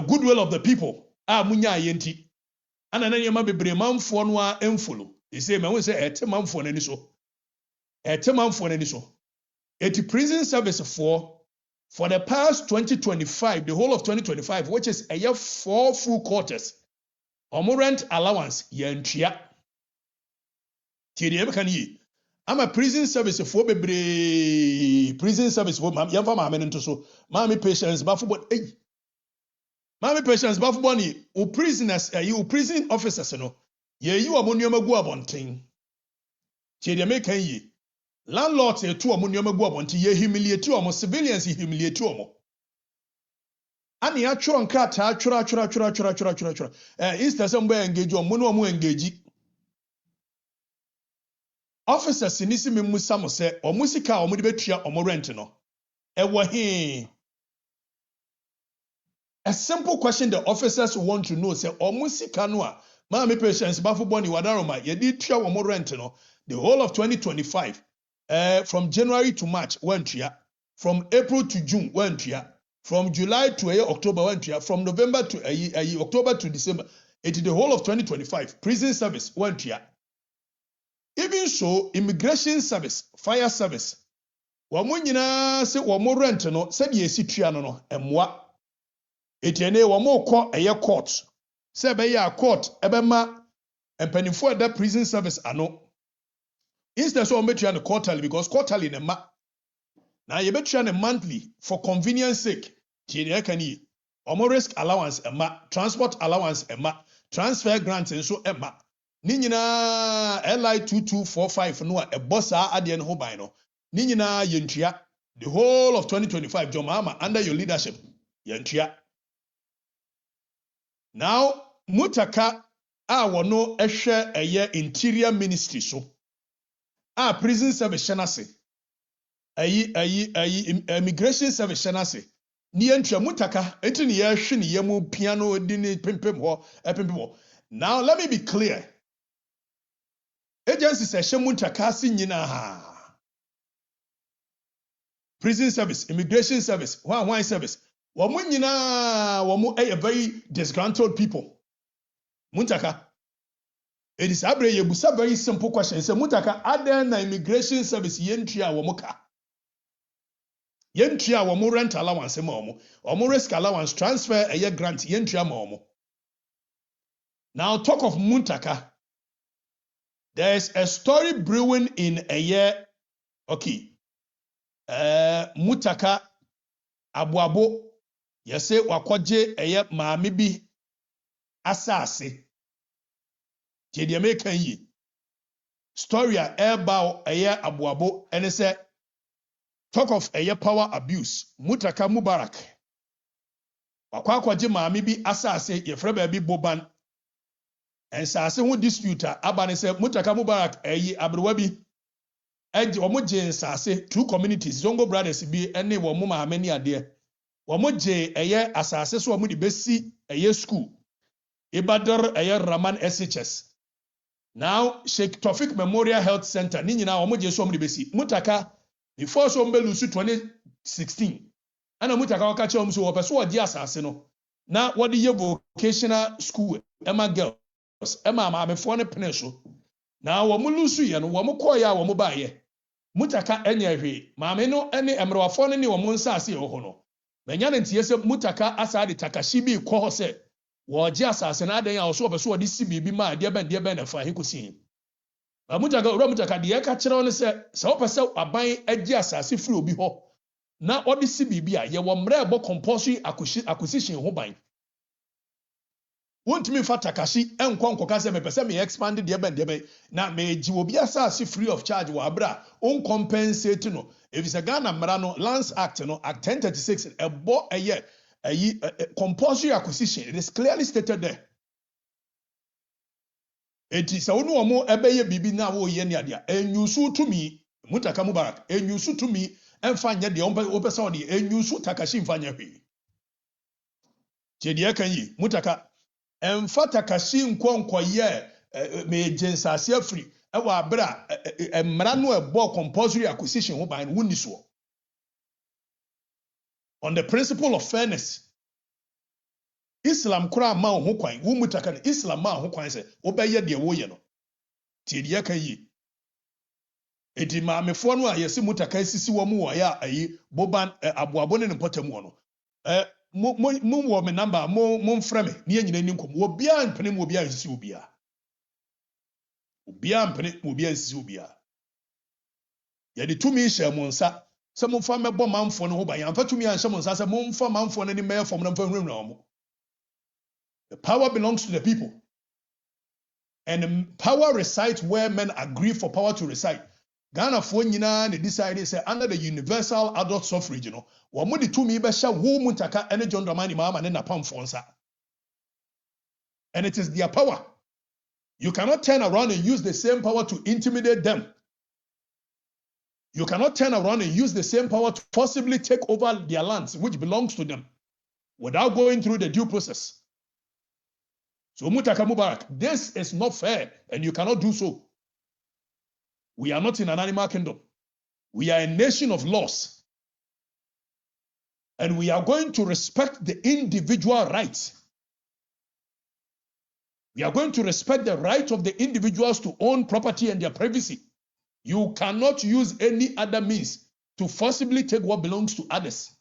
goodwill of the people. Munya yenti. And then you might be breman for no enfulu. You say, man, we say a man for any so. A man for any so. At prison service for the past 2025, the whole of 2025, which is a year 4 full quarters, rent allowance, yentia. I'm a prison service for prison service for young farmer into so. Mammy patients, buffalo, Mammy patients, buffalo bonnie, who prisoners, you prison officers, you are money go abonting. Tidia ye. Landlords say two amu nyoma go abonti ye humiliate omo civilians humiliate omo. Ani atworo nkrata atworo. Instead some be engage omo no omo engage. Officers nisi me musa mo say omo sika omo de betua omo rent no. Ewo he. A simple question the officers want to know say omo sika no a ma me patients bafo boni wadaroma ye di tua omo rent no the whole of 2025. From January to March, went here. From April to June, went here. From July to October, went here. From November to October to December, it is the whole of 2025. Prison service went here. Even so, immigration service, fire service. Wamunyina se wamo rent no, said ye si tria no emwa. Etiene wamo ko court. Se be ya court ebema empanifo da prison service ano. Instead, so bet you on quarterly because quarterly in now you bet you on monthly for convenience sake. Can risk allowance transport allowance transfer grants and so Nina LI 2245 no a boss adien hobino. Nina yentria the whole of 2025 Mahama under your leadership yentria. Now mutaka wano ehwe eye interior ministry so. Prison service shanase. Immigration service shanase. Ni entry mutaka enti ni yehwe ni yemu piano dini pimpim ho. Now let me be clear. Agency session mutaka si nyina ha. Prison service, immigration service, why service. Wamu nyina wamu very disgruntled people. Mutaka it is a very simple question. So, mutaka other na immigration service yentria wamuka. Yentria wamu rent allowance mo omo risk allowance transfer a year grant yentria mo. Now talk of mutaka. There's a story brewing in a year. Okay. Mutaka abuabo yese wakwaje a year maami bi asase. The American ye story a airbow a year abuabo and say talk of a year power abuse mutaka mubarak wakwakwaje maami bi asase ye frɛ baabi boban and sase who disputer abane say mutaka mubarak ayi abrewa bi eji omo je sase two communities zongo brothers bi ene wo mo maame ni ade wo je eye asase so omo di besi eye school ibador eye Raman SHS. Now, Sheikh Tofik Memorial Health Center, ni nyina omo je so omo de besi. Mutaka before so omo lusu 2016. Ana mutaka waka che omo so opeso odi asase no. Na wodi ye vocational school, Emma girls, Emma maamefo ne pene so. Na omo lusu ye no, omo koye a omo ba ye. Mutaka enye hwe. Maame no ene emrewafo ne omo nsase ye ho no. Menya ne ntie se mutaka asa de takashi bi ko ho se woje asase na adan ya so obeso odi si bibi ma de ben na fa hekusi mutaka ura mutaka de ka kire won se opese aban agi asase firi obi ho na ɔde si biribi a yɛwɔ mmerɛ ɛbɔ compulsory acquisition ho ban wontumi fa takashi ɛnkɔ nkɔka sɛ mepɛ sɛ me expand deɛ bɛn na megye obi asase free of charge wɔ abere a uncompensate no efisɛ Ghana mmara no Lands Act no Act 1036 ɛbɔ ɛyɛ compulsory acquisition. It is clearly stated there. Eti sɛ wonu ɔmo ɛbɛyɛ biribi na wɔyɛ ne adeɛ enyusu tumi Mutaka Mubarak enyusu tumi ɛmfa nyɛ deɛ ɔmpɛ sɛ ɔde enyusu takashi mfa nyɛ hwee kyɛ deɛ kan yi Mutaka ɛmfa takashi nkɔyɛ megye nsase afiri ɛwɔ abere a mmara no ɛbɔ compulsory acquisition ho ban wonni soɔ on the principle of fairness. Islam kura ma ho kwan wo Mutaka no Islam ma ho kwan sɛ wobɛyɛ deɛ woyɛ no tie deɛ kan yi edi maamefo no a yɛse Mutaka sisi wɔ mu wɔ ya ayi boban aboabo ne mpɔtam wɔ no mo wɔ me number mo mfrɛ me ne nyina ni nkom wo bia mpene mo bia sisi wo bia mpene mo bia sisi wo bia yɛde tumi hyɛ mo nsa sɛ momfa mɛbɔ manfo no ho ban yɛmfa tumi anhyɛ mo nsa sɛ momfa manfo no ne mɛyɛ fam na mfa nwurawura mo. The power belongs to the people. And power resides where men agree for power to reside. Ghana for nyina ne decide say under the universal adult suffrage, you know, wɔn de tumi bɛhyɛ wo Mutaka ɛne John Dramani Mahama ne Napam Fonsa. And it is their power. You cannot turn around and use the same power to intimidate them. You cannot turn around and use the same power to forcibly take over their lands, which belongs to them, without going through the due process. So Mutaka Mubarak, this is not fair, and you cannot do so. We are not in an animal kingdom. We are a nation of laws. And we are going to respect the individual rights. We are going to respect the right of the individuals to own property and their privacy. You cannot use any other means to forcibly take what belongs to others.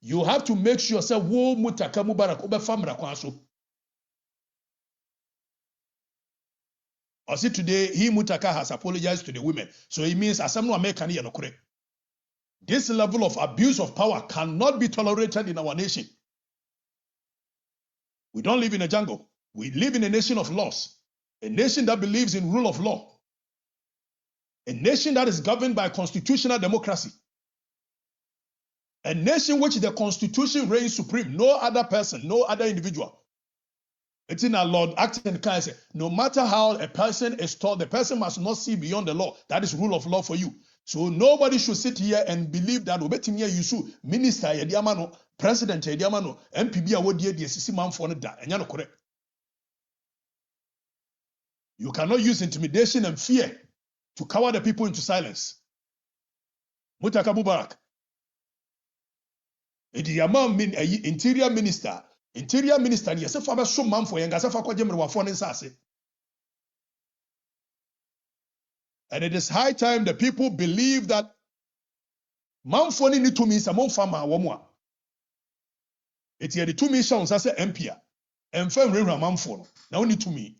You have to make sure say wo Mutaka Mubarak obefamra kwan so. Or see today he Mutaka has apologized to the women. So it means asem no American ye no kore. This level of abuse of power cannot be tolerated in our nation. We don't live in a jungle. We live in a nation of laws. A nation that believes in rule of law. A nation that is governed by constitutional democracy. A nation which the constitution reigns supreme. No other person, no other individual. It's in our Lord acting kind say, no matter how a person is taught, the person must not see beyond the law. That is rule of law for you. So nobody should sit here and believe that obetimia yusu minister yediamano, president yediamano, MPB awodie die sisi manfo no da. Enya no correct. You cannot use intimidation and fear to cower the people into silence. Mutaka Mubarak. Interior minister yes fa be so manfo yen gasa fa kwaje mrewafo ne nsase. And it is high time the people believe that manfo ni to me sa monfa ma wo mo a. Eti ye to me sha unsa se MP a. Emfa mrewura manfo no. Na oni to me.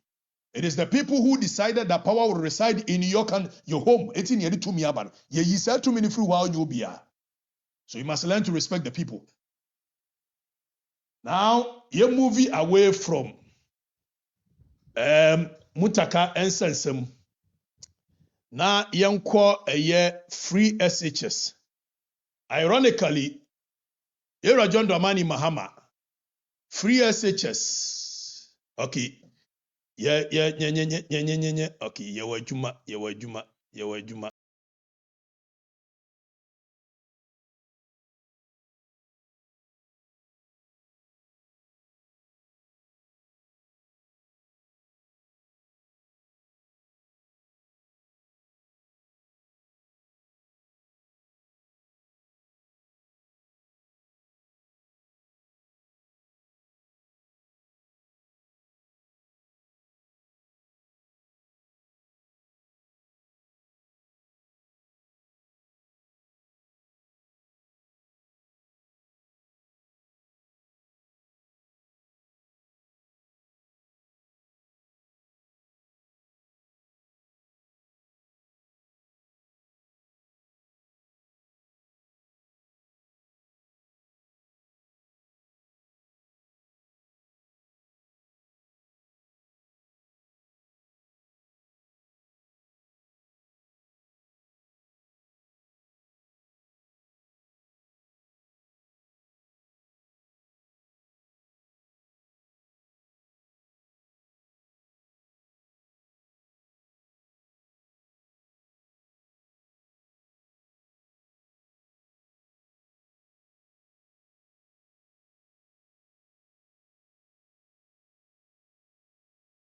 It is the people who decided that power will reside in your home. Eti ni to me aba no. Ye yi say to me ni free wa onyo bia. So you must learn to respect the people. Now, you move away from Mutaka and Sensem. Now, yanko a free SHS. Ironically, you're John Dramani Mahama. Free SHS. Okay. Yeah. Okay, Juma.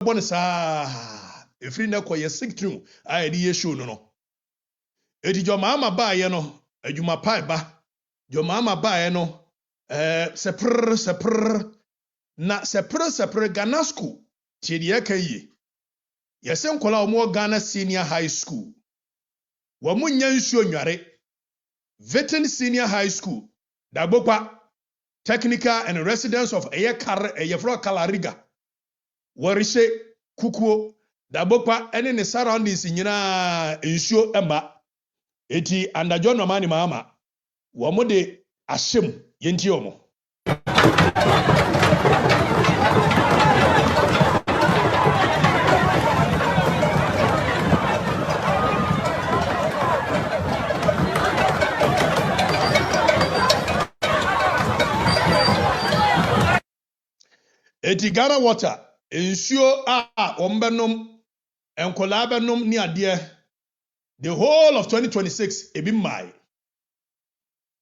bon saa efiri na koye sick trim a edi ye show no edi jo Mahama ba ye no adwuma pai ba jo Mahama ba ye no sepr na sepr Ghana school tie de yakaye yesen kola omo Ghana Senior High School wo munya nsuo nware Veteran Senior High School Dagbokwa Technical and Residence of Eyefro Kalariga Warise Kukuo Dagbokwa ene ne surroundings nyina nsuo emba eti andajo no mani Mahama wo mo de ahyem yenti omo eti Ghana water nsuo a ombenom enkola benom ni ade the whole of 2026 ebi mai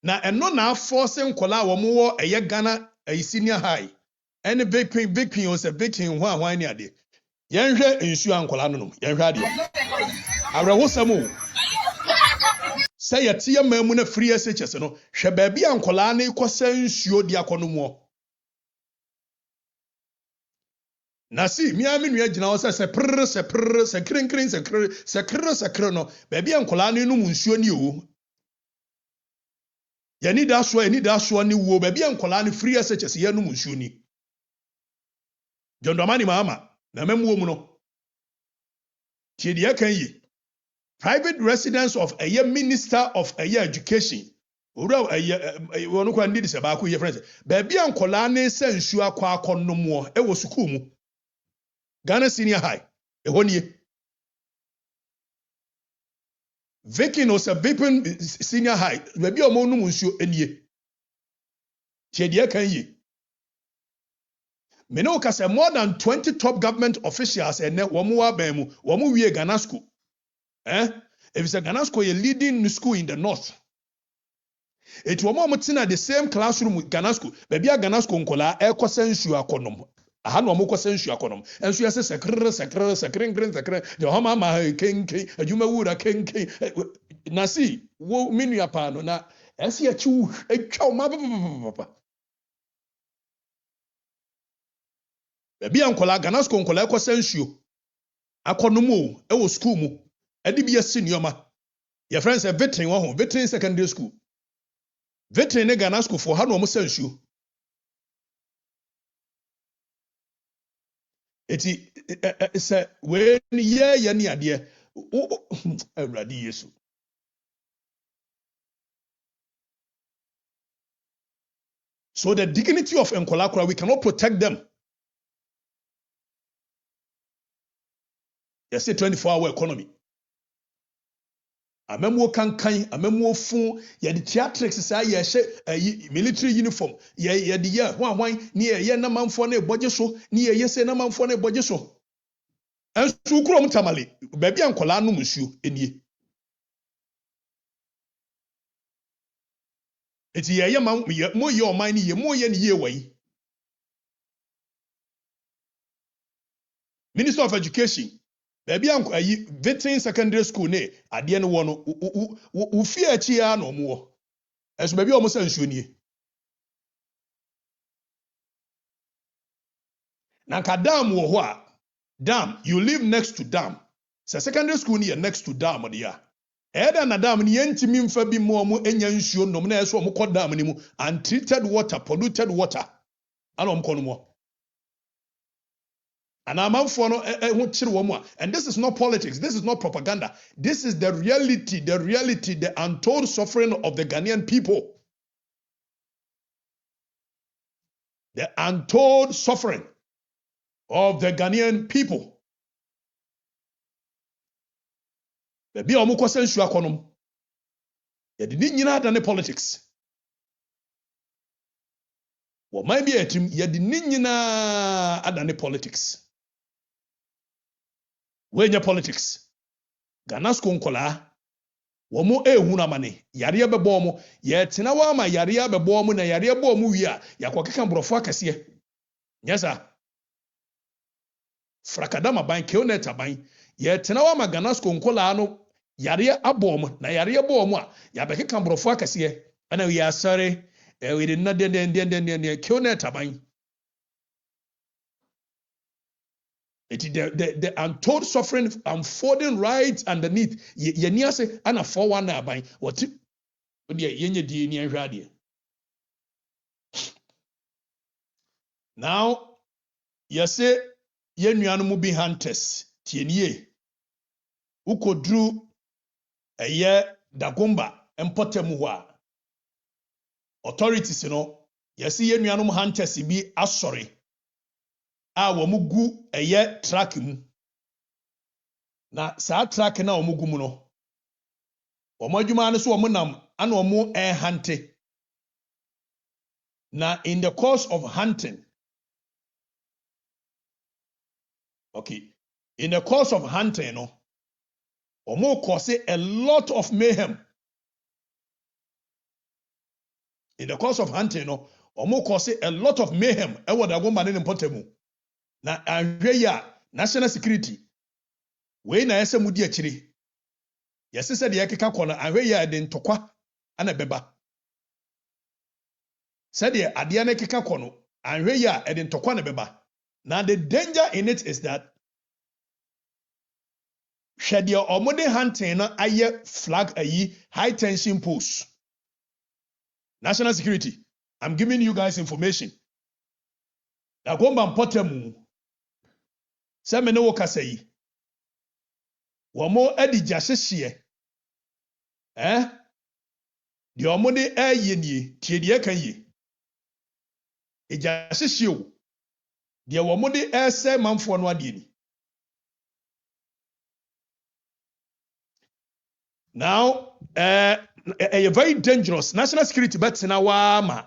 na eno na force nkola wo mo wo eye Ghana senior high any big queen o se big queen ho ni ade yenhwe nsuo ankola nonom yenhwe ade awrewosam say yatie mamu na free SHS no hwe ba bia nkola na ikosa nsuo di akonomo na si mi nua gina wo se se krin no ba bia nkola na num nsuo ni o yani da so ni wo ba bia nkola na free SHS ye num nsuo ni Jondomani Mahama na memuo mu no tie de kan yi private residence of a minister of education ora wonu kwa ndidi se ba ko ye friends ba bia nkola na se nsuo akwa akonnomo e wo sukuu mu Ghana Senior High ehonnie Viking was a Vipin Senior High ba bia omo num nsuo enie tie de kan yi me know kase more than 20 top government officials and womuwa bemu womu wie Ghana school if it's a Ghana school, you're leading school in the north. It will more in the same classroom with Ghana school. Baby, a Ghana school nkola eko sensu akonom. Aha no mo ko sensu akonom. Enso yase sakre green. The homa ma ken adwuma wura ken na si wo menu apa no na ese ya chiu atwa ma papa. Baby nkola Ghana school nkola eko sensu akonom o e wo school mu. Edi bi senior ma your friends are veteran secondary school veteran Ghana school for how no mo sensu eti se we ye ni ade awrade Yesu so the dignity of enkolakura we cannot protect them. Yes, 24-hour economy. Amemo kankan amemo fun ye de theatrics say ye hye military uniform ye de ye hwan ni ye na manfo na eboje so ni ye se na manfo na eboje so ensu krom tamale ba bia nkola no musuo enie eti ye man mo ye o man ni ye mo ye ni ye wai Minister of Education baby anko ayi veteran secondary school ne ade ne wo no wo fi achi ya no mo wo eso baby o mo sansuo nie na ka dam wo ho a dam you live next to dam secondary school ne next to dam de ya eda na dam ne yentimi mfa bi mo enya nsuo nom na eso mo kɔ dam ne mu untreated water polluted water ana mo kɔ no mo and this is not politics, this is not propaganda. This is the reality, the untold suffering of the Ghanaian people. The untold suffering of the Ghanaian people. Baby, omo kwasa nsu akonom. Ye de nyina da ne politics. Wo man bi etim ye de nyina adane politics. Wenya politics. Ghana school nkola. Womo ehunu amane. Yare bebo mo. Ye tena wa ma yare bebo mo na yare bo mo wi a yakokeka mbrofo akase. Yes sir. frakadama ban keonet aban ye tena wa magana sko nkola no yare abom na yare abom a ya bekeka brofo akase ana we asare we did not den keonet aban. It is the untold suffering unfolding right underneath ye near say ana 419 aban what yenye di ni ahwade. Now yes say ye nuanu mu bi hunters tienie ukodru eye dagomba empotemu ho a authorities no yes ye nuanu mu hunters bi asori a wo mugu eye track mu na saa track na wo mugu mu no wo madwuma no so wo nam ana wo hunte na in the course of hunting. Okay. In the course of hunting, you know, Omo cause a lot of mayhem. In the course of hunting, you know, Omo cause a lot of mayhem. Ewo da go mane mpotemu. Na ahwe ya national security. We na yese mudi akiri. Yese se de yakeka kɔ na ahwe ya de ntokwa ana beba. Se de ade na keka kɔ no ahwe ya de ntokwa na beba. Now the danger in it is that Shadia omode hunting na aye flag ayi high tension post. National security. I'm giving you guys information. Na gomba mpotemu. Se me ne wo kasa yi. Womo edi jasehye. Di omode aye nie tie die kan yi. Ejasehye o. Di omode ese manfo no ade ni. Now, a very dangerous national security but na wa ma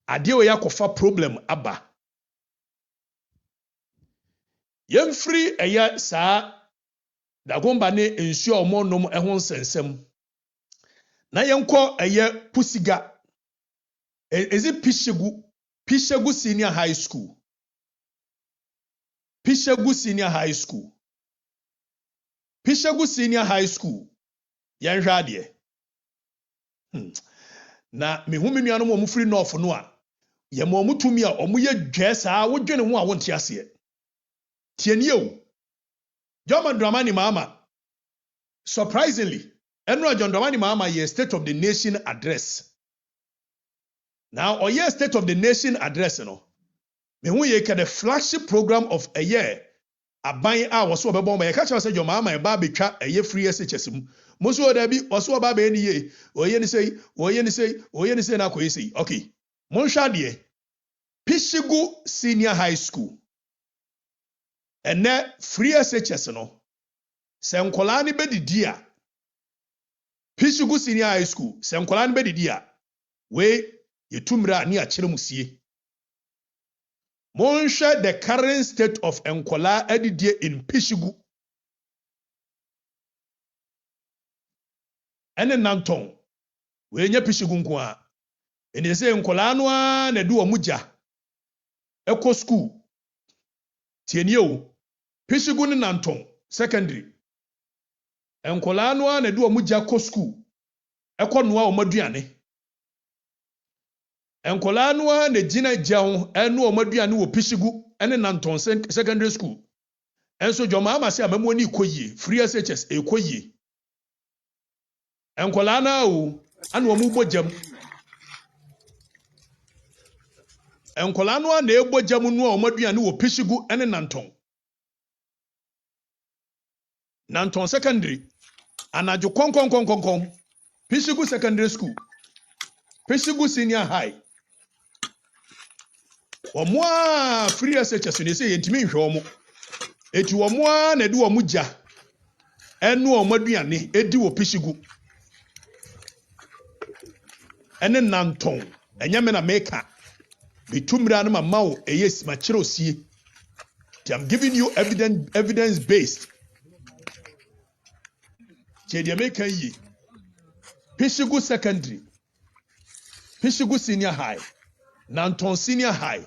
ade o yakofa problem aba. Yemfri eya saa dagomba ne ensu omonom ehon sensem. Na yenko eye pusiga. Is it Pishegu Senior High School? Pishegu Senior High School. Pishegu Senior High School. Yanhwade. Na mehumi nuanom omu free north no a ye mo mutumi a omu ye dwesa wo dwene ho a wonte ase. Tienie o. John Dramani Mahama. Surprisingly, Enro John Dramani Mahama ye State of the Nation address. Now, or ye State of the Nation address no. Me hu ye ka the flagship program of a year. Aban a was so bebon ma ye ka cha say John Mahama e ba betwa eye free SHS mu. Moso da bi oso ba ba ni ye. Oye ni say na koye say. Okay. Monhwa de Pishegu Senior High School. Ene free SHS no. Se nkola ni bedidi a Pishegu Senior High School. Se nkola ni bedidi a we yetumra ni akire musie. Monhwa the current state of nkola edidie in Pishegu. Ene nanton we nya Pishegu nko a ene se nkola no a na du omugya eko school tienie o Pishegu ni nanton secondary nkola no a na du omugya ko school eko noa omaduane nkola no a na gina gyawo enu omaduane wo Pishegu ene nanton secondary school enso Joma amase amamo ni koyie free SHS ekoyie enkola na o anu omu bojam enkola no na ebojam no omaduane wo Pishegu ene nanton secondary anajo konkon Pishegu secondary school Pishegu senior high omwa free SHS ne say yentimi nhwe omo eti omwa na de omugya enu omaduane edi wo Pishegu ene nanton enyame na meka bitumra no mamawo eyes machiro sie. I'm giving you evidence based. Chedi meka yi Pishegu secondary Pishegu senior high Nanton senior high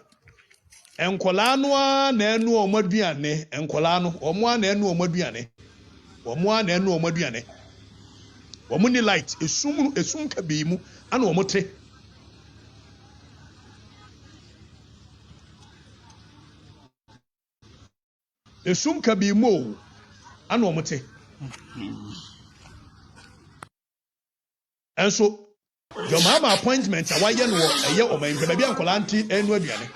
enkola no a na enu omaduane enkola no omo a na enu omaduane omo a na enu omaduane omo ni light esum ka bi mu ana omo te esum ka bi mu ana omo te enso your mama appointment a waye no eye oman pe bia enkola anti enu aduane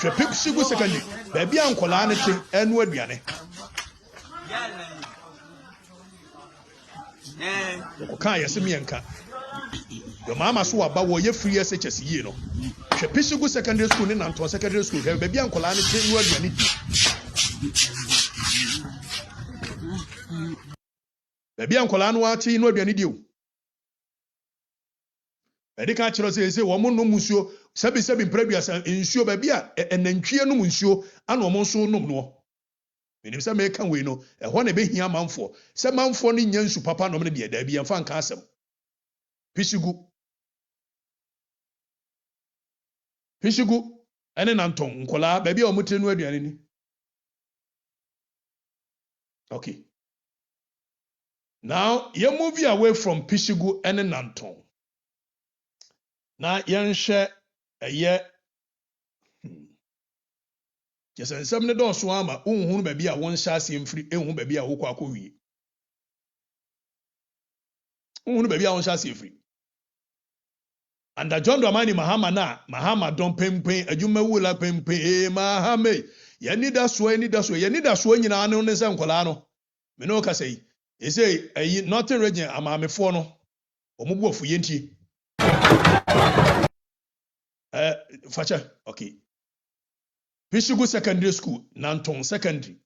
hwe pipsigu secondary bia enkola ne te enu aduane Oka yesi mienka. Your mama so aba wo ye free SHS yi no. Hwe Pisigu secondary school ni Nanton secondary school. Hwe baabi ankola ne te nu aduane di. Baabi ankola no ate nu aduane di o. Edi ka kiro se wo mo no musuo sebi mpraduasa nsuo baabi a enantwie no nsuo ana wo mo so nom no. Menim se me kan we no ehɔ na behia manfo se manfo no nya nsu papa no me de da bi yɛmfa nka asɛm Pisigu ene Nanton nkola baabi a omote no aduane ni okay now you move away from Pisigu ene Nanton na yɛnhwɛ ɛyɛ Jesensem ne do so ama unhunu baabi a won hya asem firi ehunu baabi a wokɔ akɔwie unhunu baabi a won hya asem firi anda John Dramani Mahama don pempen adwuma wula pempen Mahama yani da so nyina ne se nkola no me no ka sei ese ayi Northern Region amamefo no omubu afu yentie facha okay Pisigu Secondary School, Nanton Secondary.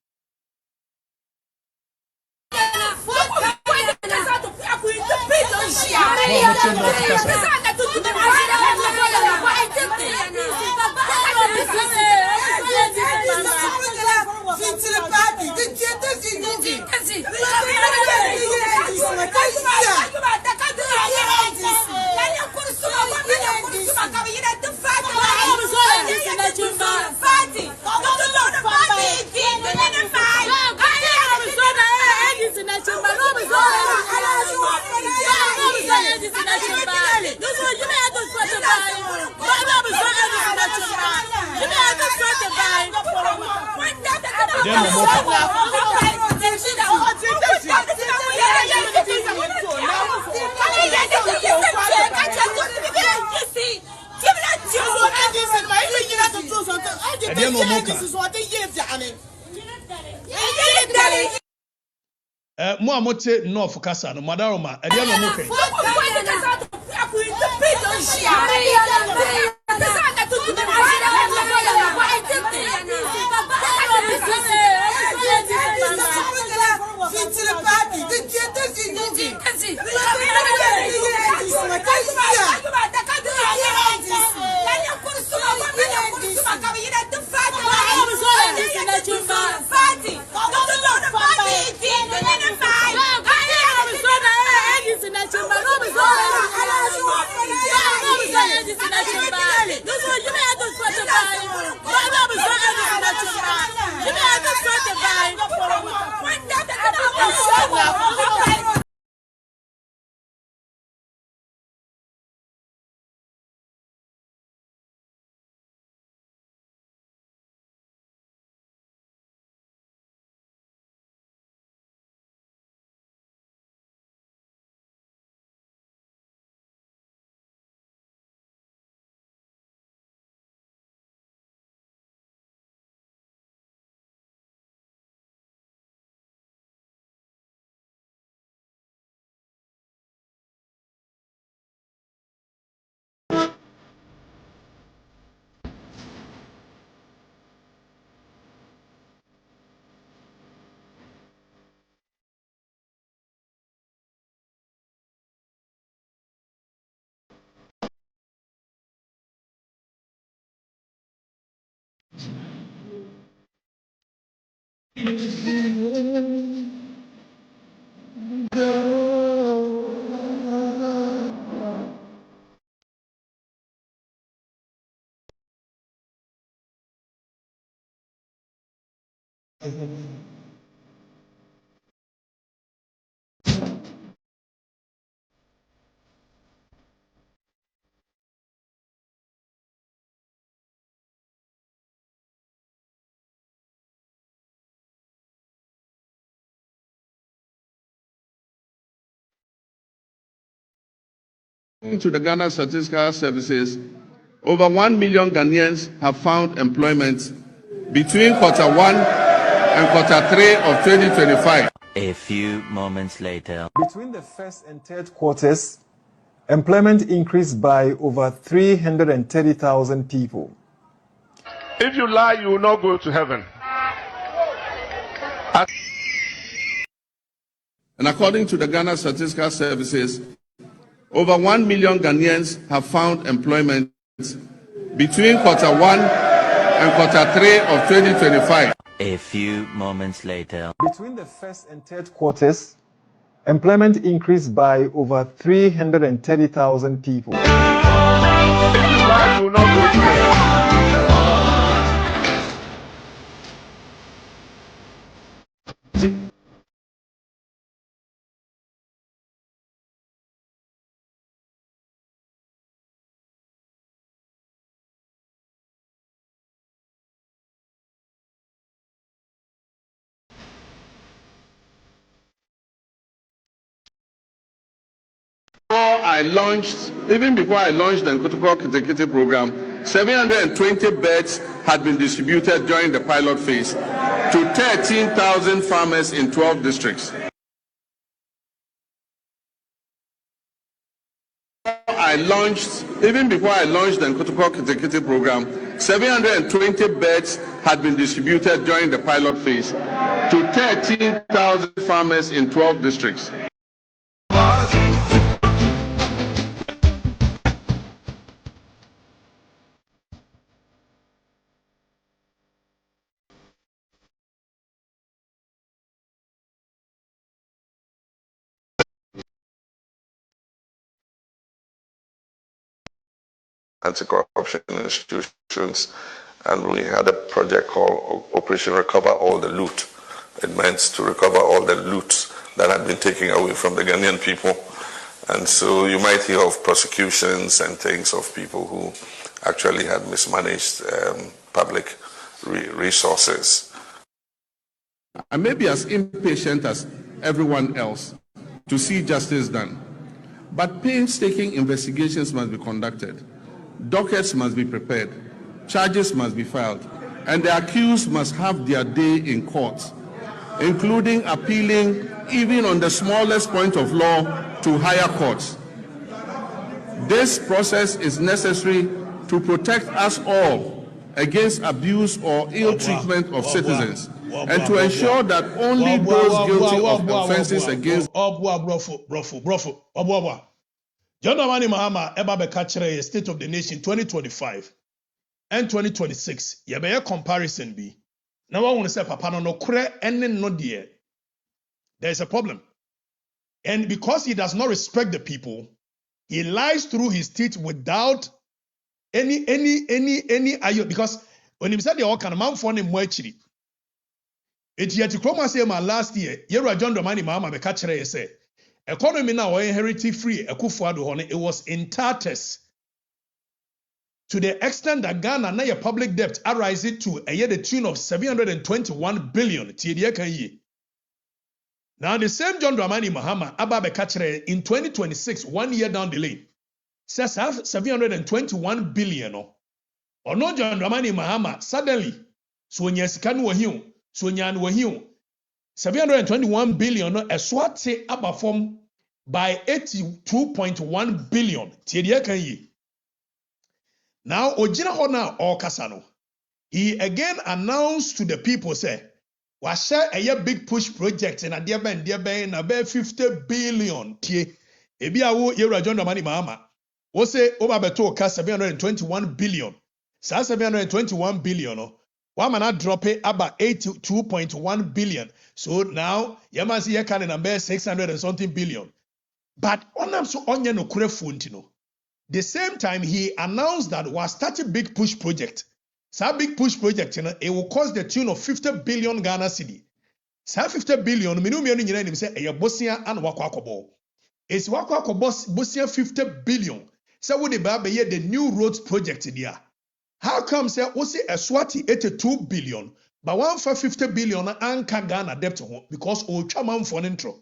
Mo amote North Kasa no Madaroma e dey no mo kai According to the Ghana Statistical Services, over 1 million Ghanaians have found employment between Q1 and Q3 of 2025. A few moments later. Between the first and third quarters, employment increased by over 330,000 people. If you lie, you will not go to heaven. And according to the Ghana Statistical Services, over 1 million Ghanaians have found employment between Q1 and Q3 of 2025. A few moments later. Between the first and third quarters, employment increased by over 330,000 people. If you lie, you will not go to heaven. Even before I launched the Okatakyie program, 720 beds had been distributed during the pilot phase to 13,000 farmers in 12 districts. Even before I launched the Okatakyie program, 720 beds had been distributed during the pilot phase to 13,000 farmers in 12 districts. Anti-corruption institutions, and we had a project called Operation Recover All the Loot. It meant to recover all the loot that had been taken away from the Ghanaian people. And so you might hear of prosecutions and things of people who actually had mismanaged public resources. I may be as impatient as everyone else to see justice done, but painstaking investigations must be conducted. Dockets must be prepared, charges must be filed, and the accused must have their day in court, including appealing even on the smallest point of law to higher courts. This process is necessary to protect us all against abuse or ill treatment of citizens, and to ensure that only those guilty of offenses against John Dramani Mahama eba beka kyerɛ State of the Nation 2025 and 2026 yɛbɛyɛ comparison bi na wɔn sɛ papa no korɛ ɛne no deɛ there is a problem, and because he does not respect the people, he lies through his teeth without any ayo, because when he said the all kind of man for him more chiri it yet kroma say ma last year yɛwura John Dramani Mahama beka kyerɛ yɛ sɛ economy now inherited free it was in tatters to the extent that Ghana now your public debt arises to a year the tune of 721 billion. Now the same John Dramani Mahama Ababe Kachere in 2026, 1 year down the lane, says have 721 billion. Or no John Dramani Mahama suddenly so nyesikanu wahiu, so nyan wahiu 721 billion a swate abafom by 82.1 billion. Now Ojina Hona or Kasano, he again announced to the people say, "We share a big push project in a dear ben about 50 billion." Tie ebiawo yewura John Dramani Mahama. We say over beto ka 721 billion. Sa 721 billion no. One man drop it about 82.1 billion. So now you must see can number 600 and something billion. But on so onye no kure funtino. The same time he announced that was starting big push project. Sa big push project, it will cost the tune of 50 billion Ghana cedi. Sa 50 billion, minimum you nyina nim say e bosia an wakwa akobo. It's wakwa bosia 50 billion. Say wo de ba be the new roads project there. How come say we say a swati 82 billion, but 150 billion anka Ghana debt ho because o twa man for intro.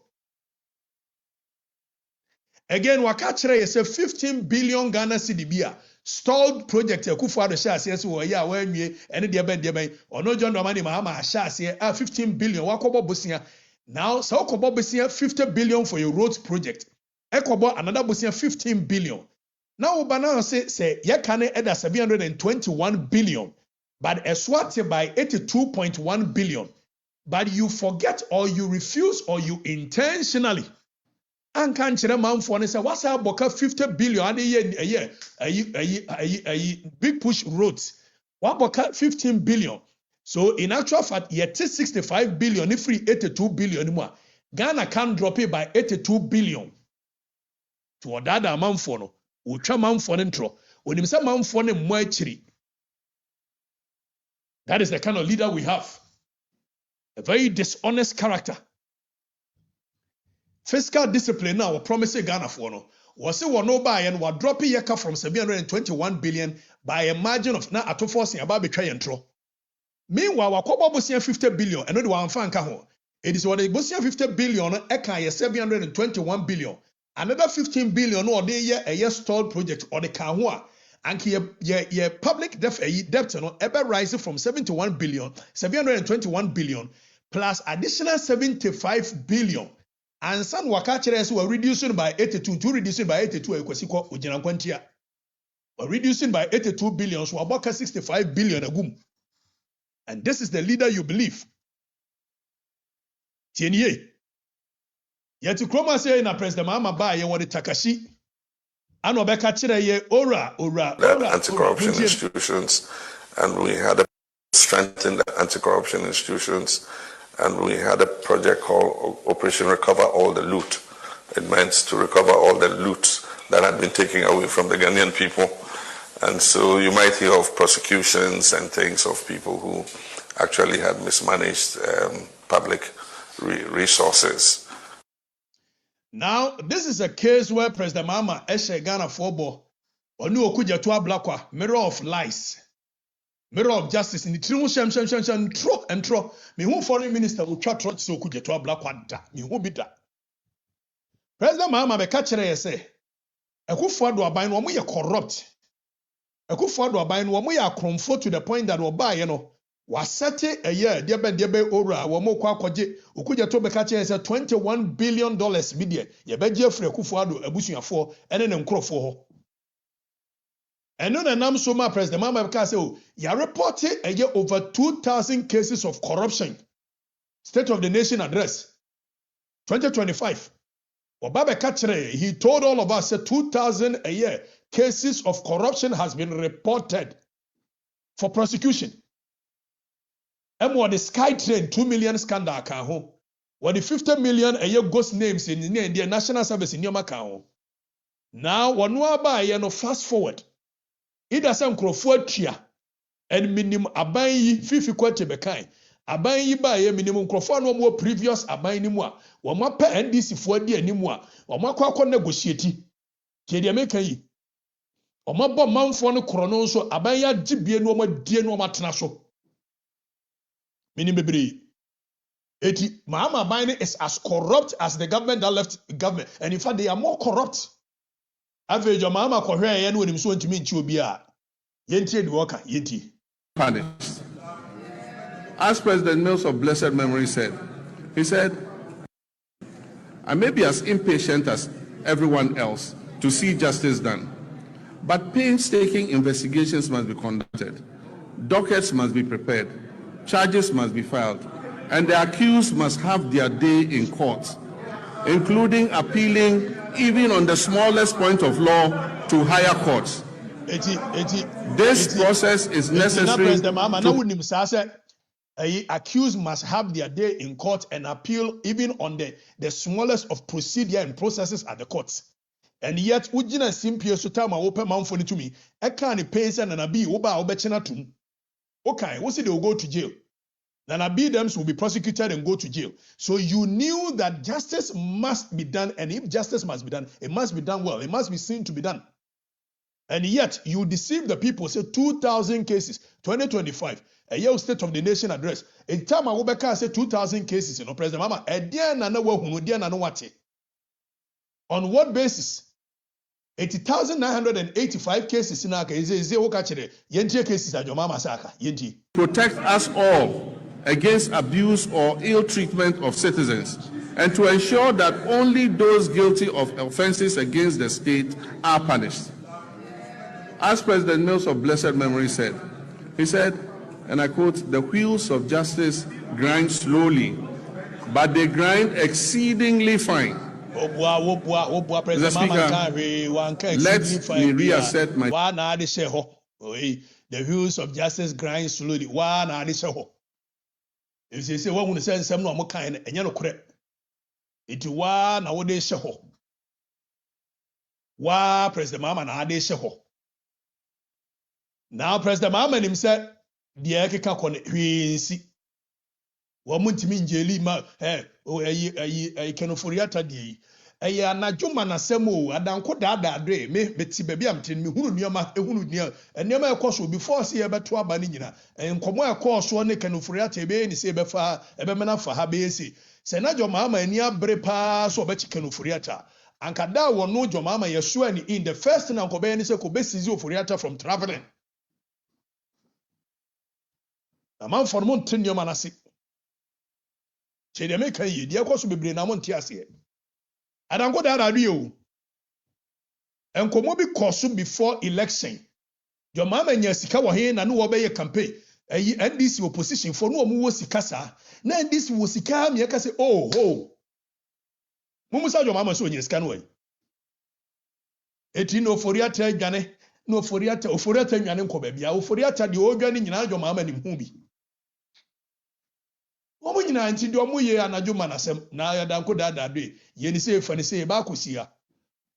Again, waka kire say 15 billion Ghana cedi bia stalled project Akufo-Addo share say wo ya wa nwie ene de ben ono John Dramani Mahama share say 15 billion wakobo bosia. Now so wakobo bosia 50 billion for your roads project. Ekobo another bosia 15 billion. Now Obana say ye can add 721 billion, but a swat by 82.1 billion. But you forget or you refuse or you intentionally. And can't chere man for say what's up boka 50 billion a big push roads. What boka 15 billion. So in actual fact, yet 65 billion if free 82 billion more. Ghana can drop it by 82 billion. To odada man for no. Utwa man for intro. When say man for ne mo achiri. That is the kind of leader we have. A very dishonest character. Fiscal discipline now we promise Ghana for no. We say we no buy and we drop it from 721 billion by a margin of na ato forcing about betray intro. Meanwhile, we kwabo bosia 50 billion and no the one fan ka ho. It is what the bosia 50 billion e kan 721 billion. Another 15 billion or the year stalled project or the Kahua. And ye public debt no ever rising from 721 billion plus additional 75 billion. And some wakachers were reducing by 82 to reducing by 82 ekwasiko ojina kwantia. Were reducing by 82 billion so about 65 billion agum. And this is the leader you believe. Tienye. Yet to Kroma say na President Mahama ba ye won Takashi. Ano beka kire ye ora. Anti-corruption institutions, and we had strengthened the anti-corruption institutions, and we had a project called Operation Recover All the Loot. It meant to recover all the loot that had been taken away from the Ghanaian people. And so you might hear of prosecutions and things of people who actually had mismanaged public resources. Now, this is a case where President Mahama Eshe Ghana Fobo Onu Okuja to Ablakwa, mirror of lies, mirror of justice in the true shem tro. Me who foreign minister will try to so Okuja to Ablakwa da. Me who be that. President Mahama be catchere say, Akufo-Addo aban no mo ye corrupt. Akufo-Addo aban no mo ye akromfo to the point that oba ye no wasete a year debe ora wo mo kwa kwaje Okuja to be catchere say $21 billion media ye beje free Akufo-Addo abusuafo ene ne nkrofo ho. Eno na nam so ma President Mahama be say oh ya reported a year over 2,000 cases of corruption. State of the Nation address 2025. Obabe Kachere, he told all of us that 2,000 a year cases of corruption has been reported for prosecution. And what the SkyTrain 2 million scandal can ho. What the 50 million a year ghost names in the national service in your account. Now, one no no fast forward. It doesn't grow for tria and minimum abayi fifi kwete bekai. Aban yi ba ye minimum crofo no more previous aban ni mu a wo ma pa NDC fo adi animu a wo ma kwakọ negotiate ke de meka yi wo ma bo manfo no kro no so aban ya gibie no ma die no ma tena so minim bebre eti Mahama aban is as corrupt as the government that left government, and in fact they are more corrupt. Average Mahama ko hwe ye no onim so ntimi nchi obi a yentie de woka yentie punished. As President Mills of blessed memory said, he said, I may be as impatient as everyone else to see justice done, but painstaking investigations must be conducted, dockets must be prepared, charges must be filed, and the accused must have their day in court, including appealing even on the smallest point of law to higher courts. This process is necessary to... Accused must have their day in court and appeal even on the smallest of procedure and processes at the courts. And yet, Ujina Simpio Sutama open mouth for to me. I can't pay and abi uba obechena tum. Okay, we'll see they will go to jail. Nana Bidems will be prosecuted and go to jail. So you knew that justice must be done, and if justice must be done, it must be done well. It must be seen to be done. And yet you deceive the people. Say 2,000 cases, 2025. A year State of the Nation address. A time I will say 2,000 cases. You know, President Mahama. On what basis? 80,985 cases in Aka. Is cases at your mama Saka. Protect us all against abuse or ill treatment of citizens, and to ensure that only those guilty of offenses against the state are punished. As President Mills of blessed memory said, he said, and I quote, "The wheels of justice grind slowly, but they grind exceedingly fine." Mr. Speaker, let me reassert my... The wheels of justice grind slowly. If you say, "What would say some no more kind and you know correct?" It wa na wo de sheho. Wa President Mahama na de sheho. Now President Mahama himself, the ekeka kon hwinsi. Wo muntimi njeli ma kenoforiata die. Anadwuma na semo adanko daada adre me ti baby am tin me hunu nioma ehunu nia nioma ekoso before se ye beto aba ni nyina enkomo ekoso ne kanofuriata ebe ni se befa ebe mena fa ha be esi se na Mahama ani abre pa so be kanofuriata ankada wo no Mahama yeso ani in the first na nkobe ni se ko besizi ofuriata from traveling na man for mon tin nioma na se che de me kan yi de ekoso bebre na mon ti ase adanko da radio enkomo bi koso before election your mama nya sika wo he na no wo be ye campaign ayi NDC opposition for no wo sika sa na NDC wo sika me ka say oh musa your mama so nya sika no eti no foriata adwane no foriata nwane nko ba bia oforiata de odwane nyina your mama ni hu bi omo nyina nti de omo ye anadwo manasem na adanko da be ye ni se fa ni se ba kosia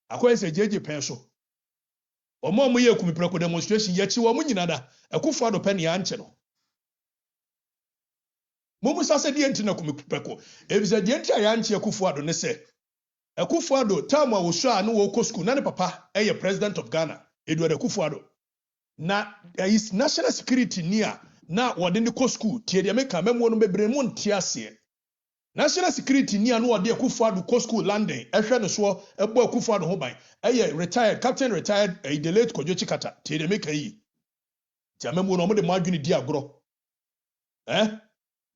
akoye se jeje pen so omo ye kumipreko demonstration ye chi wo mo nyina da akufo ado Penyah anche no mumu sase de enti na kumipreko ebisa de enti aya anche akufo ado ne se akufo ado time wo so anu wo ko school na ne papa eye president of Ghana Edward akufo ado na is national security near na wode ne ko school tie de meka memo no bebre mu ntiase national security ni anu wode akufo ado ko school London ehwe ne so ebo akufo ado ho ban retired captain retired the late Kojo Chikata tie de meka yi tie memo no mo de madwini di agro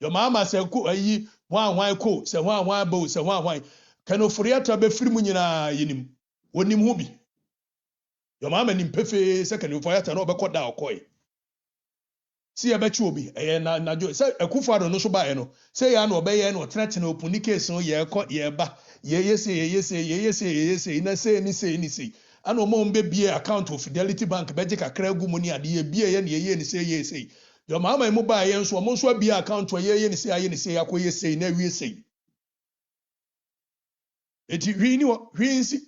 your mama say ku ayi hwan ko say hwan bo say hwan kanoforiata be firi mu nyina yinim wonim hu bi your mama nim pefe say kanoforiata no be koda okoy si ya bechi obi na jo say akufo ado no so ba no say ya na obeye no threat na opuni case no ye ko ye ba ye say na say ni say ana o mo mbe bie account of Fidelity Bank beje kakra gu mu ni ade ye bie ye na ye ni say your mama mu ba ye nso mo nso bie account ye ni say akoye say na wie say eti hwi ni wo hwi nsi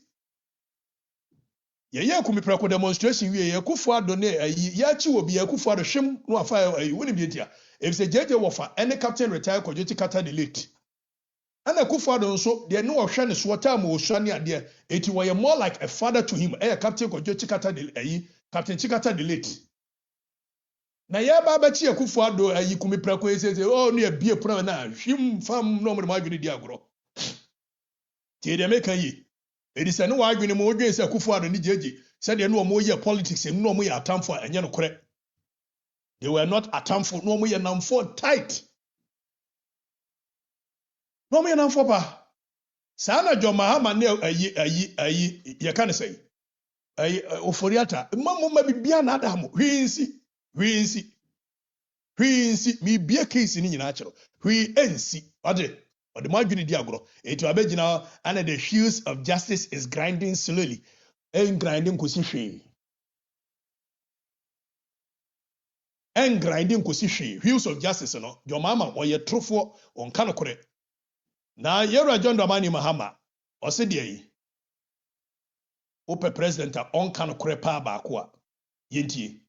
ye kumipreko demonstration wie ye kufo ado ne ya chi wo bi ye kufo ado hwem no afa woni bi etia if say jeje wofa any captain retire Kojo Chikata the late ana kufo ado nso de no hwe ne so time wo hwa ne ade eti wo ye more like a father to him captain Kojo Chikata the captain Chikata the late na ya ba ba chi ye kufo ado kumipreko ese oh no ye bie pro na hwem fam no mo ma adwene di agro tie de meka yi edi se no wa adwene mo odwen se akufo ado ni jeje se de no mo ye politics no mo ye atamfo enye no kore they were not atamfo no mo ye namfo tight no mo ye namfo pa sana jo Mahama ne ye kan say oforiata ma bibia na adam hwinsi mi bia case ni nyina chero hwi ensi ade the margin di agro etu abegina and the wheels of justice is grinding slowly and grinding kosi hwe wheels of justice no your mama or your trufo on kanokore na yero John Dramani Mahama o se de yi ope president on kanokore pa ba ko a yentie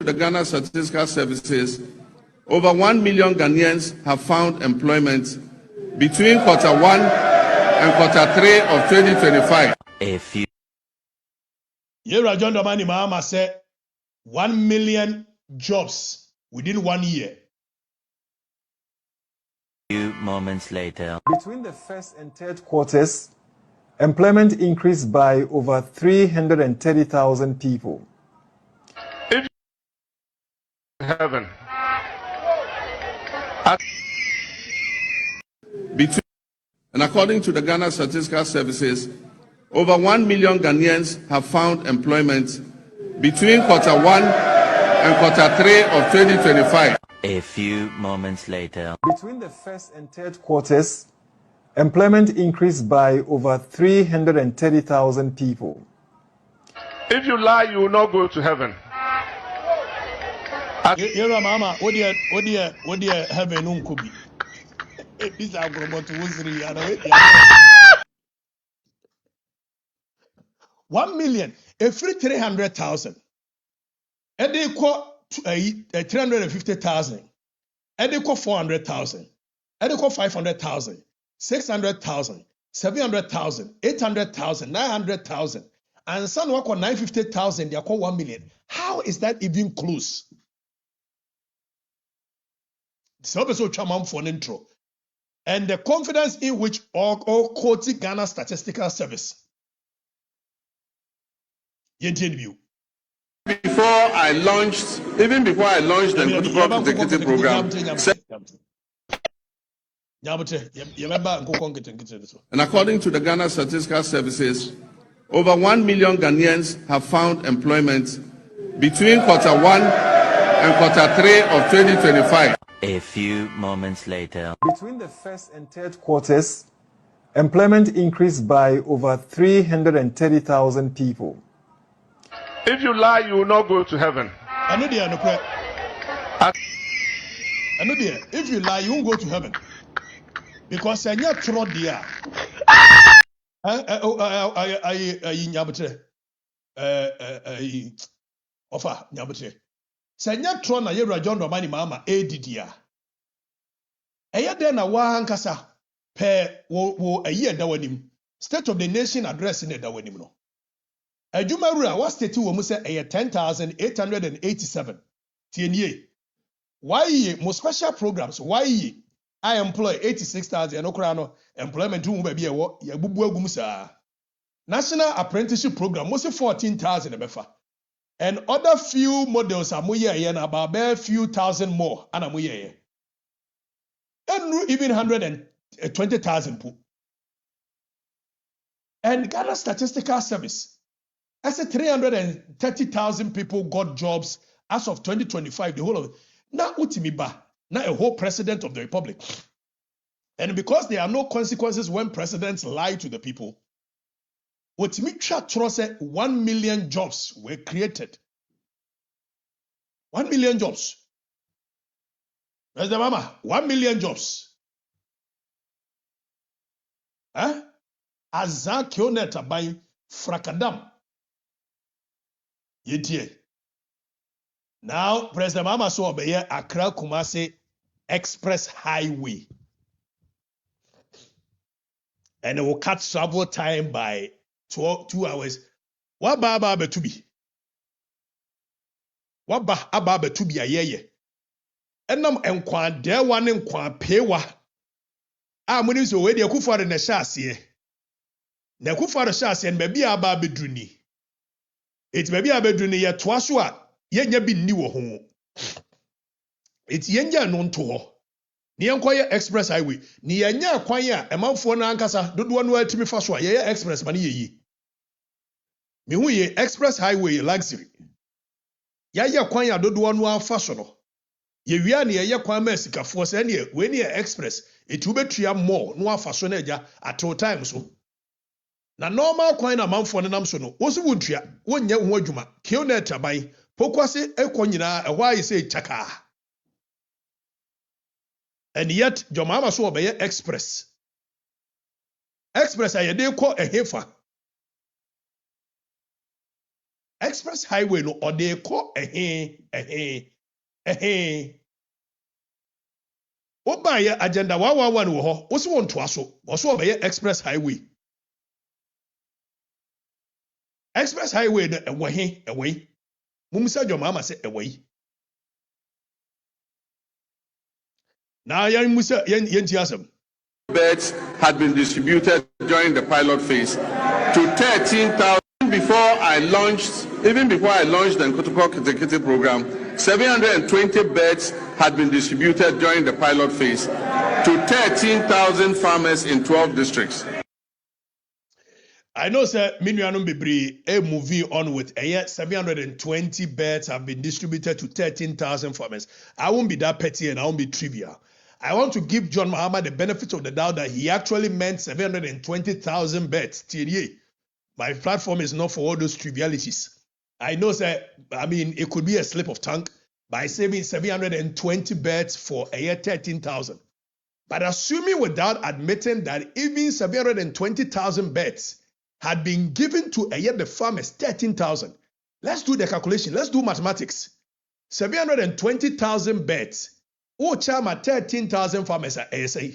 the Ghana Statistical Services, over 1 million Ghanaians have found employment between Q1 and Q3 of 2025. A few John Dramani Mahama said 1 million jobs within 1 year. moments later. Between the first and third quarters, employment increased by over 330,000 people. Heaven. And according to the Ghana Statistical Services, over 1 million Ghanaians have found employment between Q1 and Q3 of 2025. A few moments later. Between the first and third quarters, employment increased by over 330,000 people. If you lie, you will not go to heaven. Mama, what do you heaven unkubi? This are going to Wuzri. 1 million, a free 300,000. And they call 350,000. And they call 400,000. And they call 500,000, 600,000, 700,000, 800,000, 900,000. And some work on 950,000, they call 1 million. How is that even close? So for an intro. And the confidence in which all quoted Ghana Statistical Service. Before I launched the protocol executive program, and according to the Ghana Statistical Services, over 1 million Ghanaians have found employment between Q1 and Q3 of 2025. A few moments later. Between the first and third quarters, employment increased by over 330,000 people. If you lie, you will not go to heaven. If you lie, you won't go to heaven. Because I not throw there. Offer nyabutre. Sanya throw na Yewura John Dramani Mahama edidia. Eya de na wa hankasa pe wo ayi eda wanim. State of the Nation address in eda wanim no. Adwumawura wa state wo mu se eye 10,887. Tienye. Why mo special programs? Why I employ 86,000 okra no employment room ba bia wo ya bubu agum sa. National apprenticeship program mo se 14,000 ebefa. And other few models are moye na about few thousand more and moye. And even 120,000 po. And Ghana Statistical Service, I said 330,000 people got jobs as of 2025. The whole of it. Now Utimiba, now a whole president of the republic. And because there are no consequences when presidents lie to the people, Utimicha Trose 1 million jobs were created. 1 million jobs. Where's the mama? 1 million jobs. Huh? Azakioneta by Frakadam. Yetie. Now, President Mahama so obeye Accra Kumasi Express Highway. And it will cut travel time by 2 hours. What baba betubi? What ba aba betubi ayeye? Enam enkwa dewa ne nkwa pewa. Muni so we de akufo na hyase. Na akufo na hyase na baby aba beduni. Eti baby abeduni ye toa so a yenya bi nni wo ho. Eti yenya no nto ho. Ni enkoye express highway. Ni yenya akwan a emanfo na ankasa dodo no atimi fa so a ye express ma ne yeyi. Me hu ye express highway luxury. Ya ye kwan a dodo no afa so no. Ye wia ne ye kwan ma sikafo se ne we ne express eti ubetua more no afa so na eja at all time so. Na normal kwan na manfo ne nam so no wo so wontua wonye ho adwuma kiona taban pokwase ekwo nyina ehwa ayi se chaka. And yet Jomama so obeye express ayede ko ehefa express highway no or they call what by agenda 111 wo ho wo so won to aso wo so obey express highway no away mumsa jo mama say away now yan musa yan ti asem beds had been distributed during the pilot phase to 13,000 before I launched the Okatakyie program. 720 beds had been distributed during the pilot phase to 13,000 farmers in 12 districts. I know, sir, Minuanum Bibri, a movie on with a year 720 beds have been distributed to 13,000 farmers. I won't be that petty and I won't be trivial. I want to give John Mahama the benefit of the doubt that he actually meant 720,000 beds. My platform is not for all those trivialities. I know, sir, I mean, it could be a slip of tongue by saving 720 beds for a year 13,000. But assuming without admitting that even 720,000 beds had been given to a year the farmers 13,000. Let's do the calculation. Let's do mathematics. 720,000 beds. Oh, chama 13,000 farmers are ASA.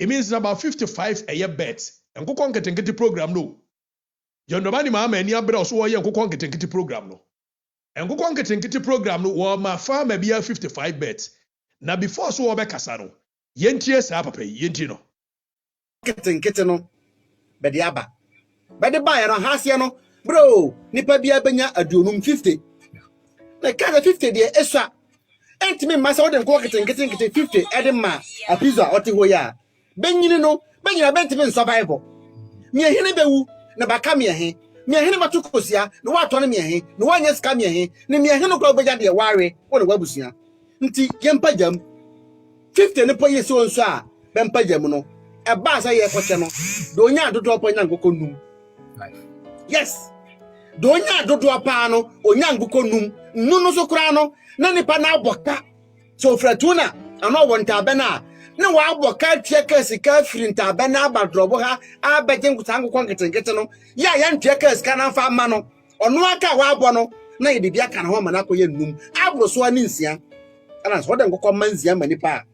It means it's about 55 a year beds. And go on getting program no. John Domani Mahama and Yabra so ye go on getting program no. And go on getting program no or my farm be 55 beds. Now before so obe kasano. Yentie sa papa yenti no. Getting no. Bediaba. But the buyer on Hasiano, bro, Nipa Bia Benya adunum 50. The kind 50 dear Esha. Ain't me myself and getting 50 Edema, a pizza or Tihoya. Benino, Benya Benjamin survival. Mia Hinebewu, Nabakamia he, Mia Hinamatukosia, no autonomy he, no one yes come here, Nimia Hinokobaja de Wari, or the Wabusia. Nti Yempajam 50 Nipo Yeso Sa, Bempajamono, a baza ye for channel, Donya do drop on Yango. Yes. Donya do apano onyanguko num nunu so kura no na nipa na aboka so fratuna ano wonta bena na wa aboka tie ka sika firinta bena abadrobo ha abeje nkutangu konketenkete no ya ntie ka sika na fa ma no ono aka wa abo no na yedibia ka na ho ma na koye num abroso ani nsia ana so de nkokọ manzia ma nipa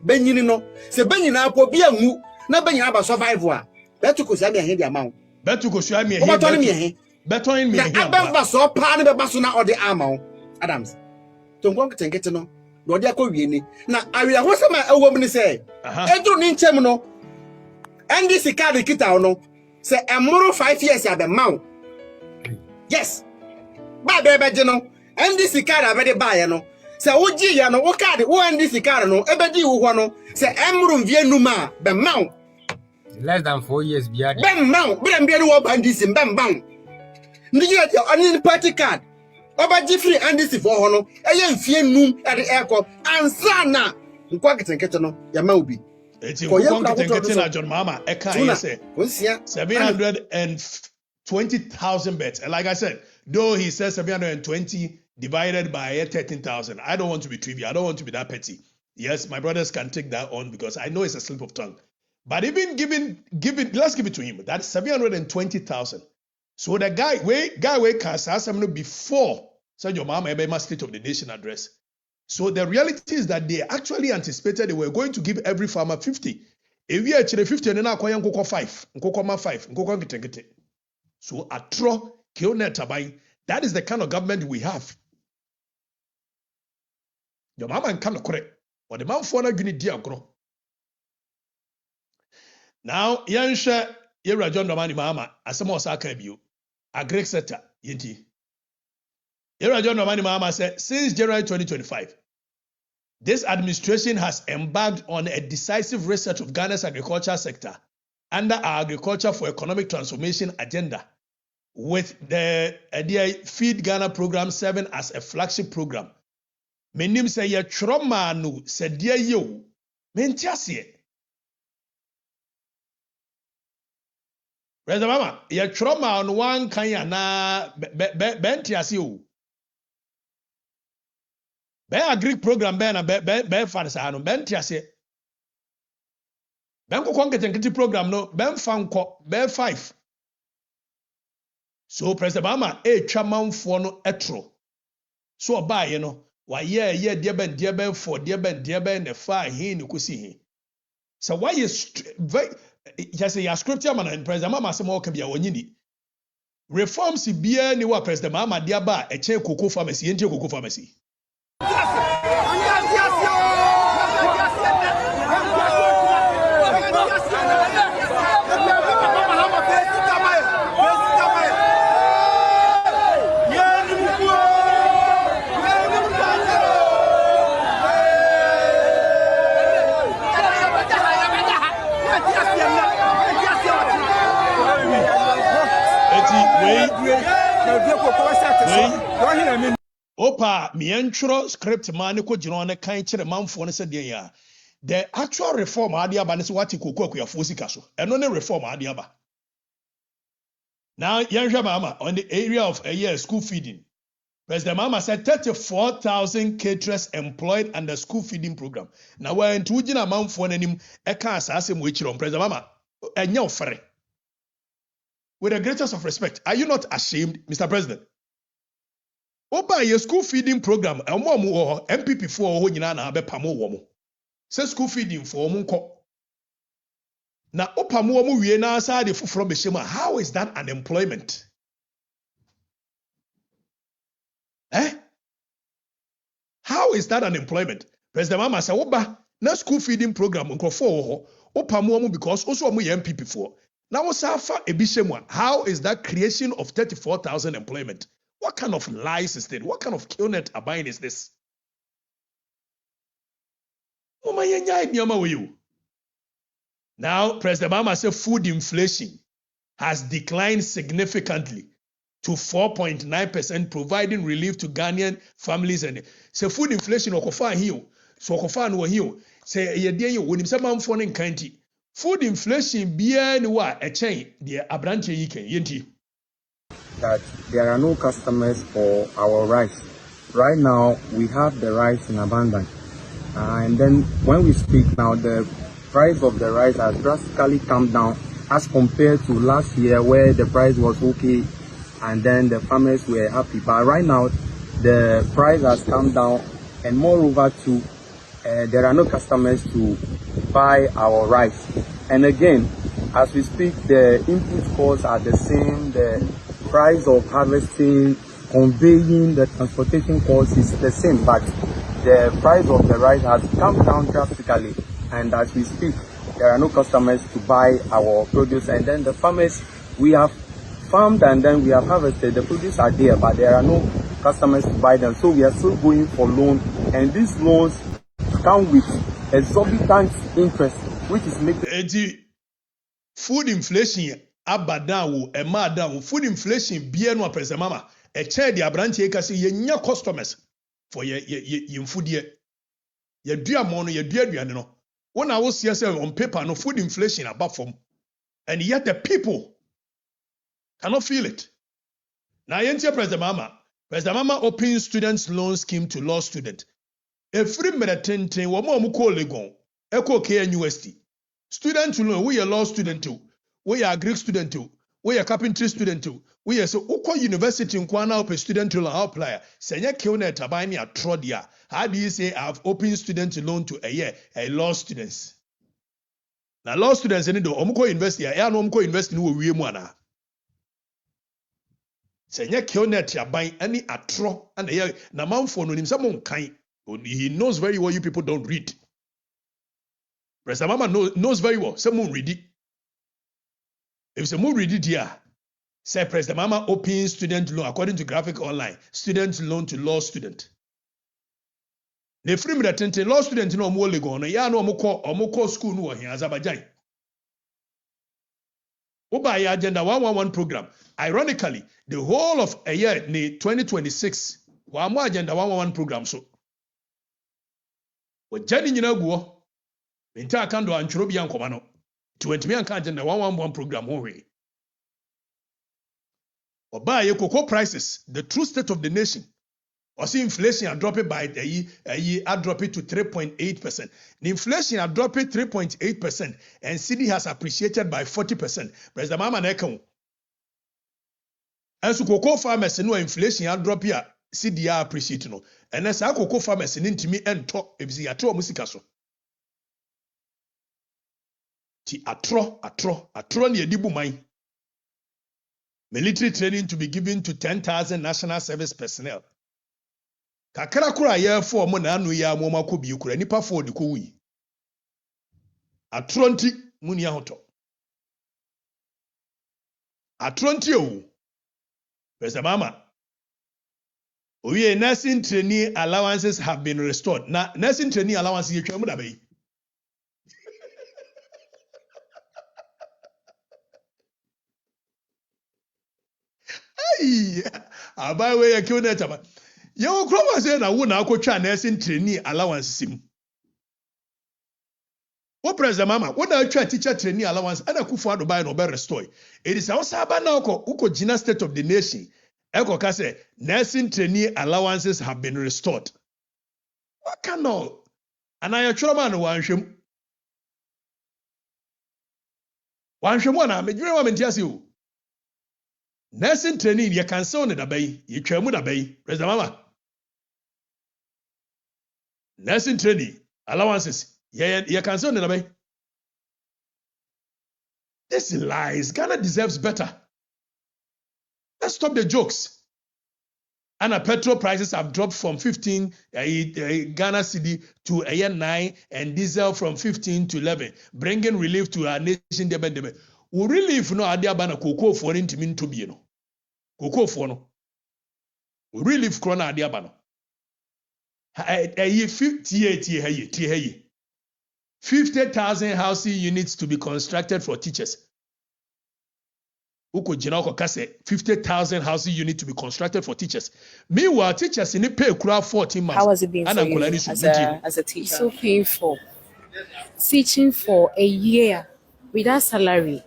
benyini no se benyina apo bia nwu na benyina aba survive a betuko sia me ahedi amawo betuko sia me ahedi Beton me here. I so pan the basuna or the armor. Adams. Don't go to get no. Lord Yako Now, I will what's my woman say. I don't need Chemono. And this is carry Kitano. Say, I'm more 5 years at the mount. Yes. By baby General. And this is carry very bayano. Say, oh, Giano, oh, card, oh, and this is carno, ebedi uwano. Say, Emrum Vienuma, the mount. Less than 4 years beyond. Bam mount, Bram Beru bandits in Bam Bam. Ndiye your party card. Oba Jeffrey and this for hono. Ayen fie num at the airport. Ansana. Nkwa ketenkete no. Ya maubi. Eti nkwa ketenkete na John Mahama. Eka yese. 720,000 bets. And like I said, though he says 720 divided by 13,000. I don't want to be trivial. I don't want to be that petty. Yes, my brothers can take that on because I know it's a slip of tongue. But even given, let's give it to him. That's 720,000. So the guy can say something before said your mama Ebema State of the Nation address. So the reality is that they actually anticipated they were going to give every farmer 50. If we actually 50 and now acquire 5, 5, so atro kilnet tabai. That is the kind of government we have. Your mama can come correct. But the man for na gini dia grow. Now, Yansha Yera John Domani Mahama, Asamo Osaka Bio. A Greek sector, yenti. Yera John Domani Mahama said, since January 2025, this administration has embarked on a decisive research of Ghana's agriculture sector under our Agriculture for Economic Transformation agenda, with the Feed Ghana program serving as a flagship program. Menim say ye trauma no se dia yo. Mentiasie. Brother Mama, ye trauma on one kanya na bentiasie o. Be a Greek program be na be farisa no bentiasie. Ben ko konketenkiti program no ben fanko be 5. So President Mahama twa manfoɔ no etro. So ɔbaa no wayɛ deɛ bɛn for deɛ bɛn ne fa he ne kosi he. So why is very just say your scripture man and President Mahama sɛ mo ka bia wɔnyini. Reforms bia ni wa President Mahama de aba a ɛkyɛn cocoa pharmacy yɛntie cocoa pharmacy. Opa mientro script man ko gyina ne kan kyerɛ manfo no sɛ deɛ ya the actual reform ade aba ne sɛ wate kokɔ akuyafo sika so ɛno ne reform ade aba. Now yɛnhwɛ Mahama on the area of a year school feeding. President Mahama said 34,000 caterers employed under school feeding program. Now when to gyina manfo no anim ɛka asase mo ekyirɔ President Mahama ɛnyɛ ofere. With the greatest of respect, are you not ashamed, Mr. President? Oba ye school feeding program, MPP for ho nyina na abepamo wo mo. Say school feeding for mo nko. Na opamo wo mo wie na asa de foforo behema. How is that an employment? How is that an employment? President Mahama say oba na school feeding program nkrofo wo ho. Opamo wo mo because also mo ye MPP for. Now Safa Ebishemwa, how is that creation of 34,000 employment? What kind of lies is this? What kind of killnet abine is this? Now, President Mahama said food inflation has declined significantly to 4.9%, providing relief to Ghanaian families. And say food inflation okofa hiyo, so okofa no hiyo. Say yedie yo wonim se manfo ne nkanti. Food inflation bia ni wa echen de abrante yi kan yenti. That there are no customers for our rice. Right now, we have the rice in abundance. And then when we speak now, the price of the rice has drastically come down as compared to last year where the price was okay and then the farmers were happy. But right now, the price has come down and moreover too, there are no customers to buy our rice. And again, as we speak, the input costs are the same, the price of harvesting, conveying, the transportation cost is the same, but the price of the rice has come down drastically. And as we speak, there are no customers to buy our produce. And then the farmers, we have farmed and then we have harvested, the produce are there, but there are no customers to buy them. So we are still going for loan, and these loans come with exorbitant interest, which is making food inflation abadawo emadawo food inflation bia no President Mahama e che de abrante e kase ye nya customers for ye foodie ye duamo no ye duaduane no wona wo sie say on paper no food inflation above from, and yet the people cannot feel it. Now yentie President Mahama open students loan scheme to law student. Every medetenten wo mo ko Legon e ko KNUST student loan we a law student too, we are Greek student too, we are carpentry student too, we are so uko university nkwana op student loan apply senya killnet abani atrodia. How do you say I've opened student loan to a law students? Now law students any do omuko university ya no omuko university no wie mu ana senya killnet aban any atro and na manfo no nim say mon kan. He knows very well you people don't read. President Mahama knows very well. Someone read it. If someone read it here, say President Mahama open student loan according to Graphic Online. Student loan to law student. The free me that law student no more legal. No ya no omoko school no here Azerbaijan. Oba ya agenda 111 program. Ironically, the whole of a year in 2026 wa mo agenda 111 program so. Wajani nyina guo. Nta akando antworo bia nkoma no. Tuwentimi anka agenda 111 program ho hwe. Oba ye cocoa prices, the true state of the nation. Also inflation are dropping by dropping to 3.8%. The inflation are dropping 3.8% and CD has appreciated by 40%. President Mahama na ekon. Enso cocoa farmers no inflation ya drop ya CDR appreciate no. Ene sa cocoa farmers ni ntimi ento ebisi ya tro musika so. Ti atro ni edibu man. Military training to be given to 10,000 national service personnel. Kakra kura ye for mo na anu ya mo makobi kura nipa for de ko wi. Atronti muni ahoto. Atronti o. Mr. Mama. Oye nursing trainee allowances have been restored. Na nursing trainee allowances ye twam da bai. Ai, abai we ye kill na taba. Ye wo kroma say na wo na akotwa nursing trainee allowance sim. Wo President Mama, wo na atwa teacher trainee allowance ana kufu ado bai no be restore. It is how saba na uko Gina State of the Nation. Eko ka say nursing trainee allowances have been restored. What kind of anaya choroma no wanhwem. Wanhwem na me dwere wa me ntiase o. Nursing trainee ye cancel ne da bai, ye twamu da bai. President Mama. Nursing trainee allowances ye cancel ne da bai. This is lies. Ghana deserves better. Let's stop the jokes. And petrol prices have dropped from 15 Ghana cedi to 9 and diesel from 15 to 11, bringing relief to our nation. We relief no ade abana cocoa for ntimi ntobi no. Cocoa for no. We relief krona ade abana. 50,000 housing units to be constructed for teachers. Uko jina uko kase 50,000 housing units to be constructed for teachers. Meanwhile, teachers in the pay crowd 14 months. How has it been for you as a teacher? It's so painful. Teaching for a year without salary.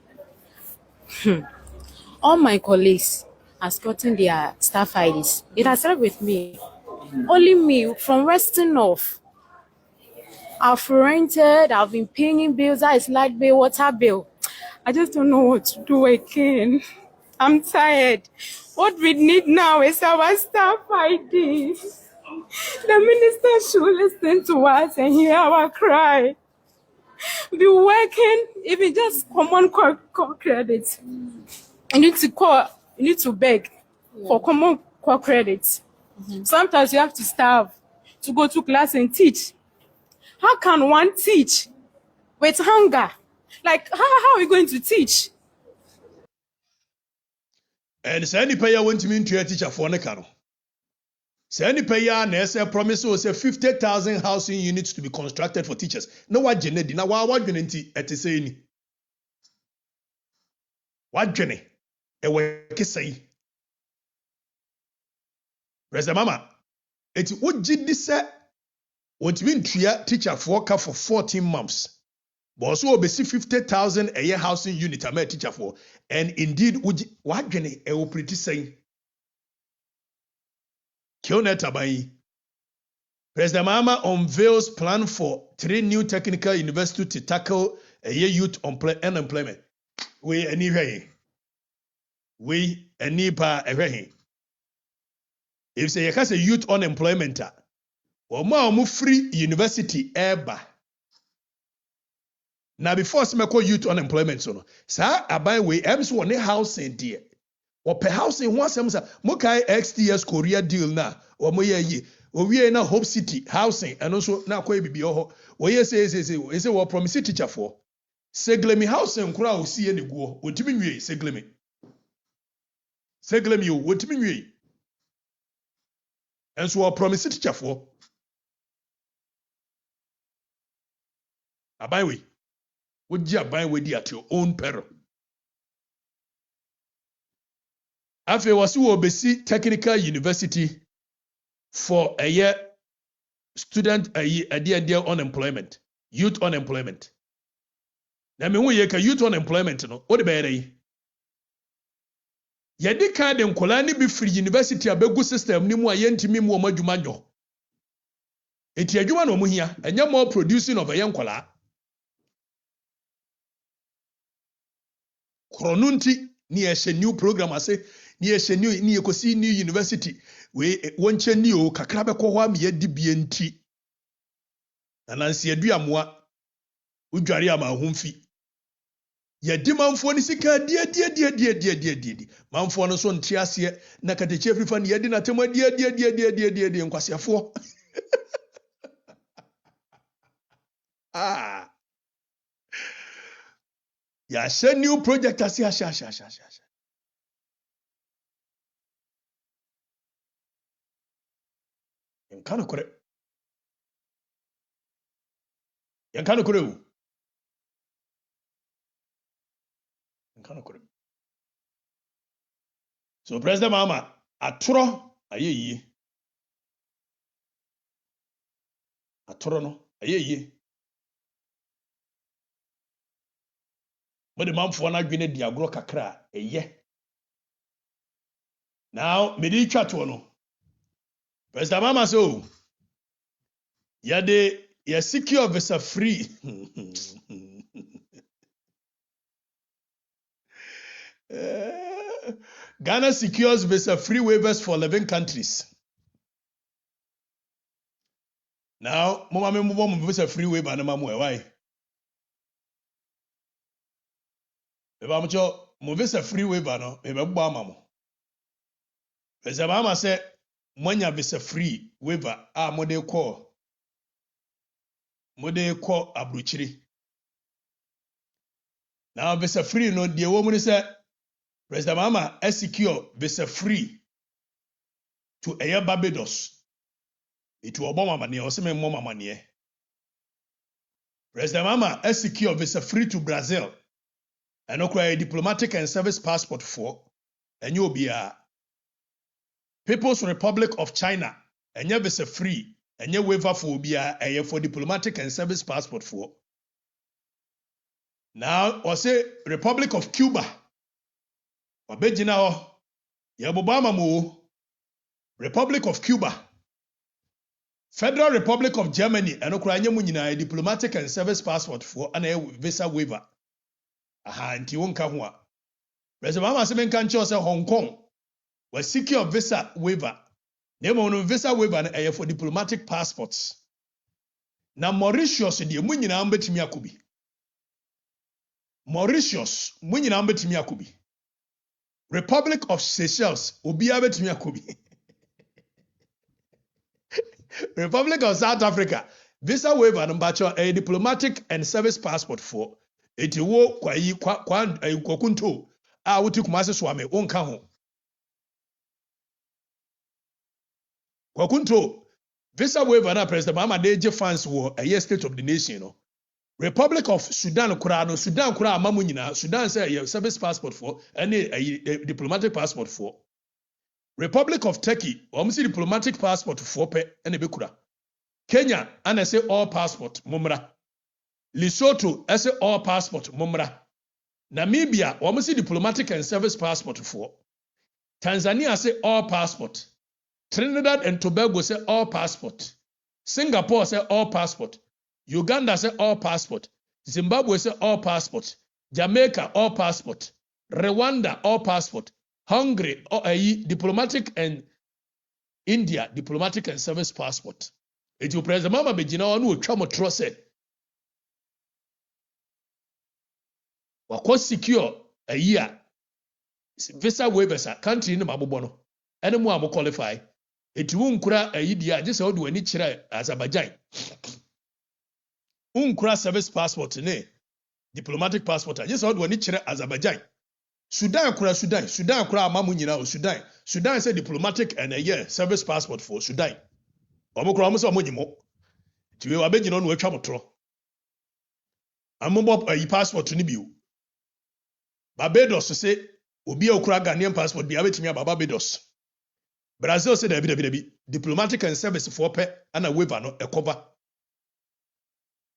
All my colleagues have gotten their staff IDs. It has started with me. Only me from Western North. I've rented, I've been paying bills, that is light bill, water bill. I just don't know what to do again. I'm tired. What we need now is our staff IDs. The minister should listen to us and hear our cry. Be working, even just common call credit. You need to beg for common call credit. Sometimes you have to starve to go to class and teach. How can one teach with hunger? Like, how are we going to teach? And say any payer want me to a teacher for Nekano. Say any payer na promise was 50,000 housing units to be constructed for teachers. No what genedi na what genenti ete say ni. What gene? E we say. President Mama, eti oji di se want me to teacher for 14 months. But also obesi 50,000 a year housing unit I'm a teacher for. And indeed, what gene e will pretty say. Kioneta Bayi. President Mahama unveils plan for 3 new technical universities to tackle a year youth unemployment. We anyway. We any pa everything. If say you can youth unemployment, or more free university eba. Now before some call youth unemployment so no. Sa abai we ems one housing dear. Or per housing once Mokai XTS Korea deal na or moye ye. Or we na Hope City housing and also na kwe bibi oho. Or yes say what promise teacher for. Seglemi housing kura o see any go. Otimi nwe seglemi. Seglemi o otimi nwe. And so what promise teacher for. Abai we. Would you buy with at your own peril? After was you obesi technical university for a year student a year unemployment, youth unemployment. Na me hu ye ka youth unemployment no, what the better? Yedi ka de nkola ni bi free university abegu system ni mu a yentimi mu omadwuma nyo. Eti adwuma no mu hia, enya more producing of a nkola. Kronunti ni a new program ase ni ehye ni ekosi new university we wonche ni o kakra be ko ho am ye di bie nti ananse aduamoa udware ama ahomfi ye di manfo ni sika die manfo no so nte ase na Okatakyie Frifa ni ye di na tema die nkwasiafo ah ya share new project ase asha Yankano kore o. Yankano kore. So President Mahama atoro ayeye. Atoro no ayeye. Mo de manfo na adwene di agro kakra eye. Now me di twa to no. President Mahama so yade ya secure visa free. Ghana secures visa free waivers for 11 countries. Now, mama me move visa free waiver na mamu why? Eba mo cho mo visa free waiver no me be gba mamo. Visa mama say mwanya visa free waiver a mo de call abrochiri. Now visa free no de wo mu ni say President Mahama secure visa free to Air Barbados. It will bomb money or some more money. President Mahama secure visa free to Brazil. And acquire diplomatic and service passport for and you'll be a People's Republic of China and you visa free and you waiver for be a for diplomatic and service passport for. Now or say Republic of Cuba. Wabejina Yabobama mo Republic of Cuba, Federal Republic of Germany, and Ukraine munyina diplomatic and service passport for an visa waiver. Aha, nti wonka ho a. President Mahama se menka nche say Hong Kong was secure visa waiver. Nemo no visa waiver na for diplomatic passports. Na Mauritius de munyina ambetimi akobi. Mauritius munyina ambetimi akobi. Republic of Seychelles obi abetimi akobi. Republic of South Africa visa waiver number a diplomatic and service passport for eti wo kwakunto a wuti kumase swame onka ho kwakunto visa waiver na President Mahama de fans wo a state of the nation no. Republic of Sudan kura no Sudan kura amamu nyina Sudan say service passport for any diplomatic passport for. Republic of Turkey, omsi diplomatic passport for pe ene be kura. Kenya, and say all passport mumra. Lesotho, say all passport mumra. Namibia, omsi diplomatic and service passport for. Tanzania say all passport. Trinidad and Tobago say all passport. Singapore say all passport. Uganda say all passport. Zimbabwe say all passport. Jamaica all passport. Rwanda all passport. Hungary or diplomatic and India diplomatic and service passport. It will President Mahama begina onu otwa motro se. Wako secure a year visa waivers a country no mabobo no. Ene mu am qualify. It won kura dia je se odu ani kire Azerbaijan. Unkura service passport ne diplomatic passport je se odu ani kire Azerbaijan. Sudan kura amamu nyina o Sudan say diplomatic and a year service passport for Sudan. Omo kura omo so omo nyimo. Tiwe wa begina no atwa motro. Amobo passport ni biu. Barbados say obi okura Ghanaian passport bi abetimi aba Barbados. Brazil say dabi diplomatic and service for pe ana waiver no e cover.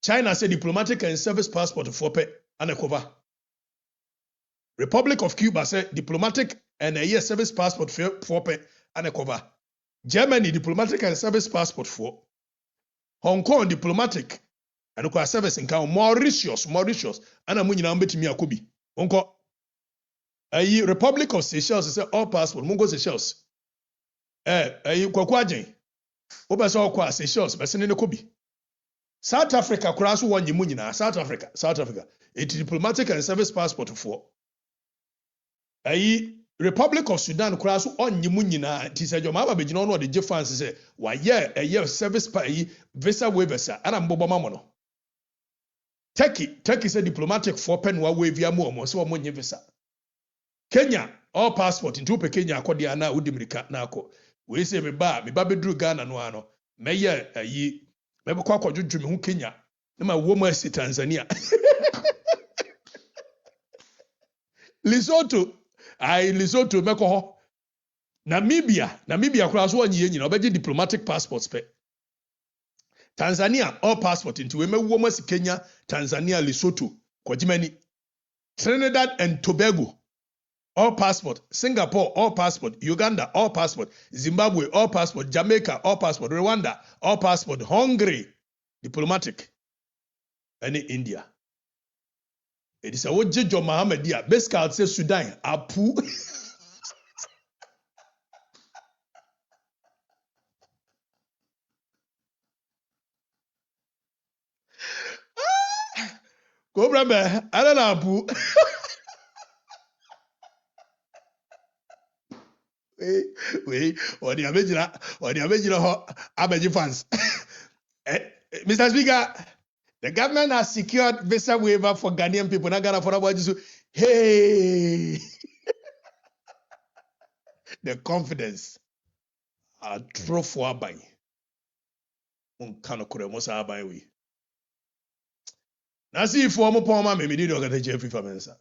China say diplomatic and service passport for pe ana cover. Republic of Cuba say diplomatic and a year service passport for pe and a cover. Germany diplomatic and service passport for. Hong Kong diplomatic and a service in Mauritius and a munyina betimi akobi. Onko Republic of Seychelles say all passport mungo Seychelles. Kwakwajen. Oba so kwa Seychelles bese ne ko bi. South Africa kura so wonyi mu nyina South Africa. It diplomatic and service passport for. Republic of Sudan kura so onyi mu nyina ti se joma aba begina no de je fans say wa ye service pa visa waivers ana mbobo mamo no. Turkey say diplomatic for pen wa waive ya mu omo so omo nye visa. Kenya all passport into pe Kenya akodi ana udimirika na akọ. We say me ba bedru Ghana no ano. Meye mebe kwa akọdwodwo me hu Kenya. Na ma wo mu asi Tanzania. Lesotho meko ho. Namibia kura so onye nyina obeje diplomatic passports pe. Tanzania all passport into we wo mu asi Kenya, Tanzania, Lesotho, Kwajimani. Trinidad and Tobago all passport. Singapore, all passport. Uganda, all passport. Zimbabwe, all passport. Jamaica, all passport. Rwanda, all passport. Hungary, diplomatic. And India. It is a what John Mahama dia. Best card says Sudan. Apu. Cobra man, I don't know Apu. Wait, or the original Abeji fans. Mr. Speaker, the government has secured visa waiver for Ghanaian people. Not Ghana for about hey, the confidence. I throw for by. Unkano mosa by we. Now see if former Palmer may be did Okatakyie free for mensa.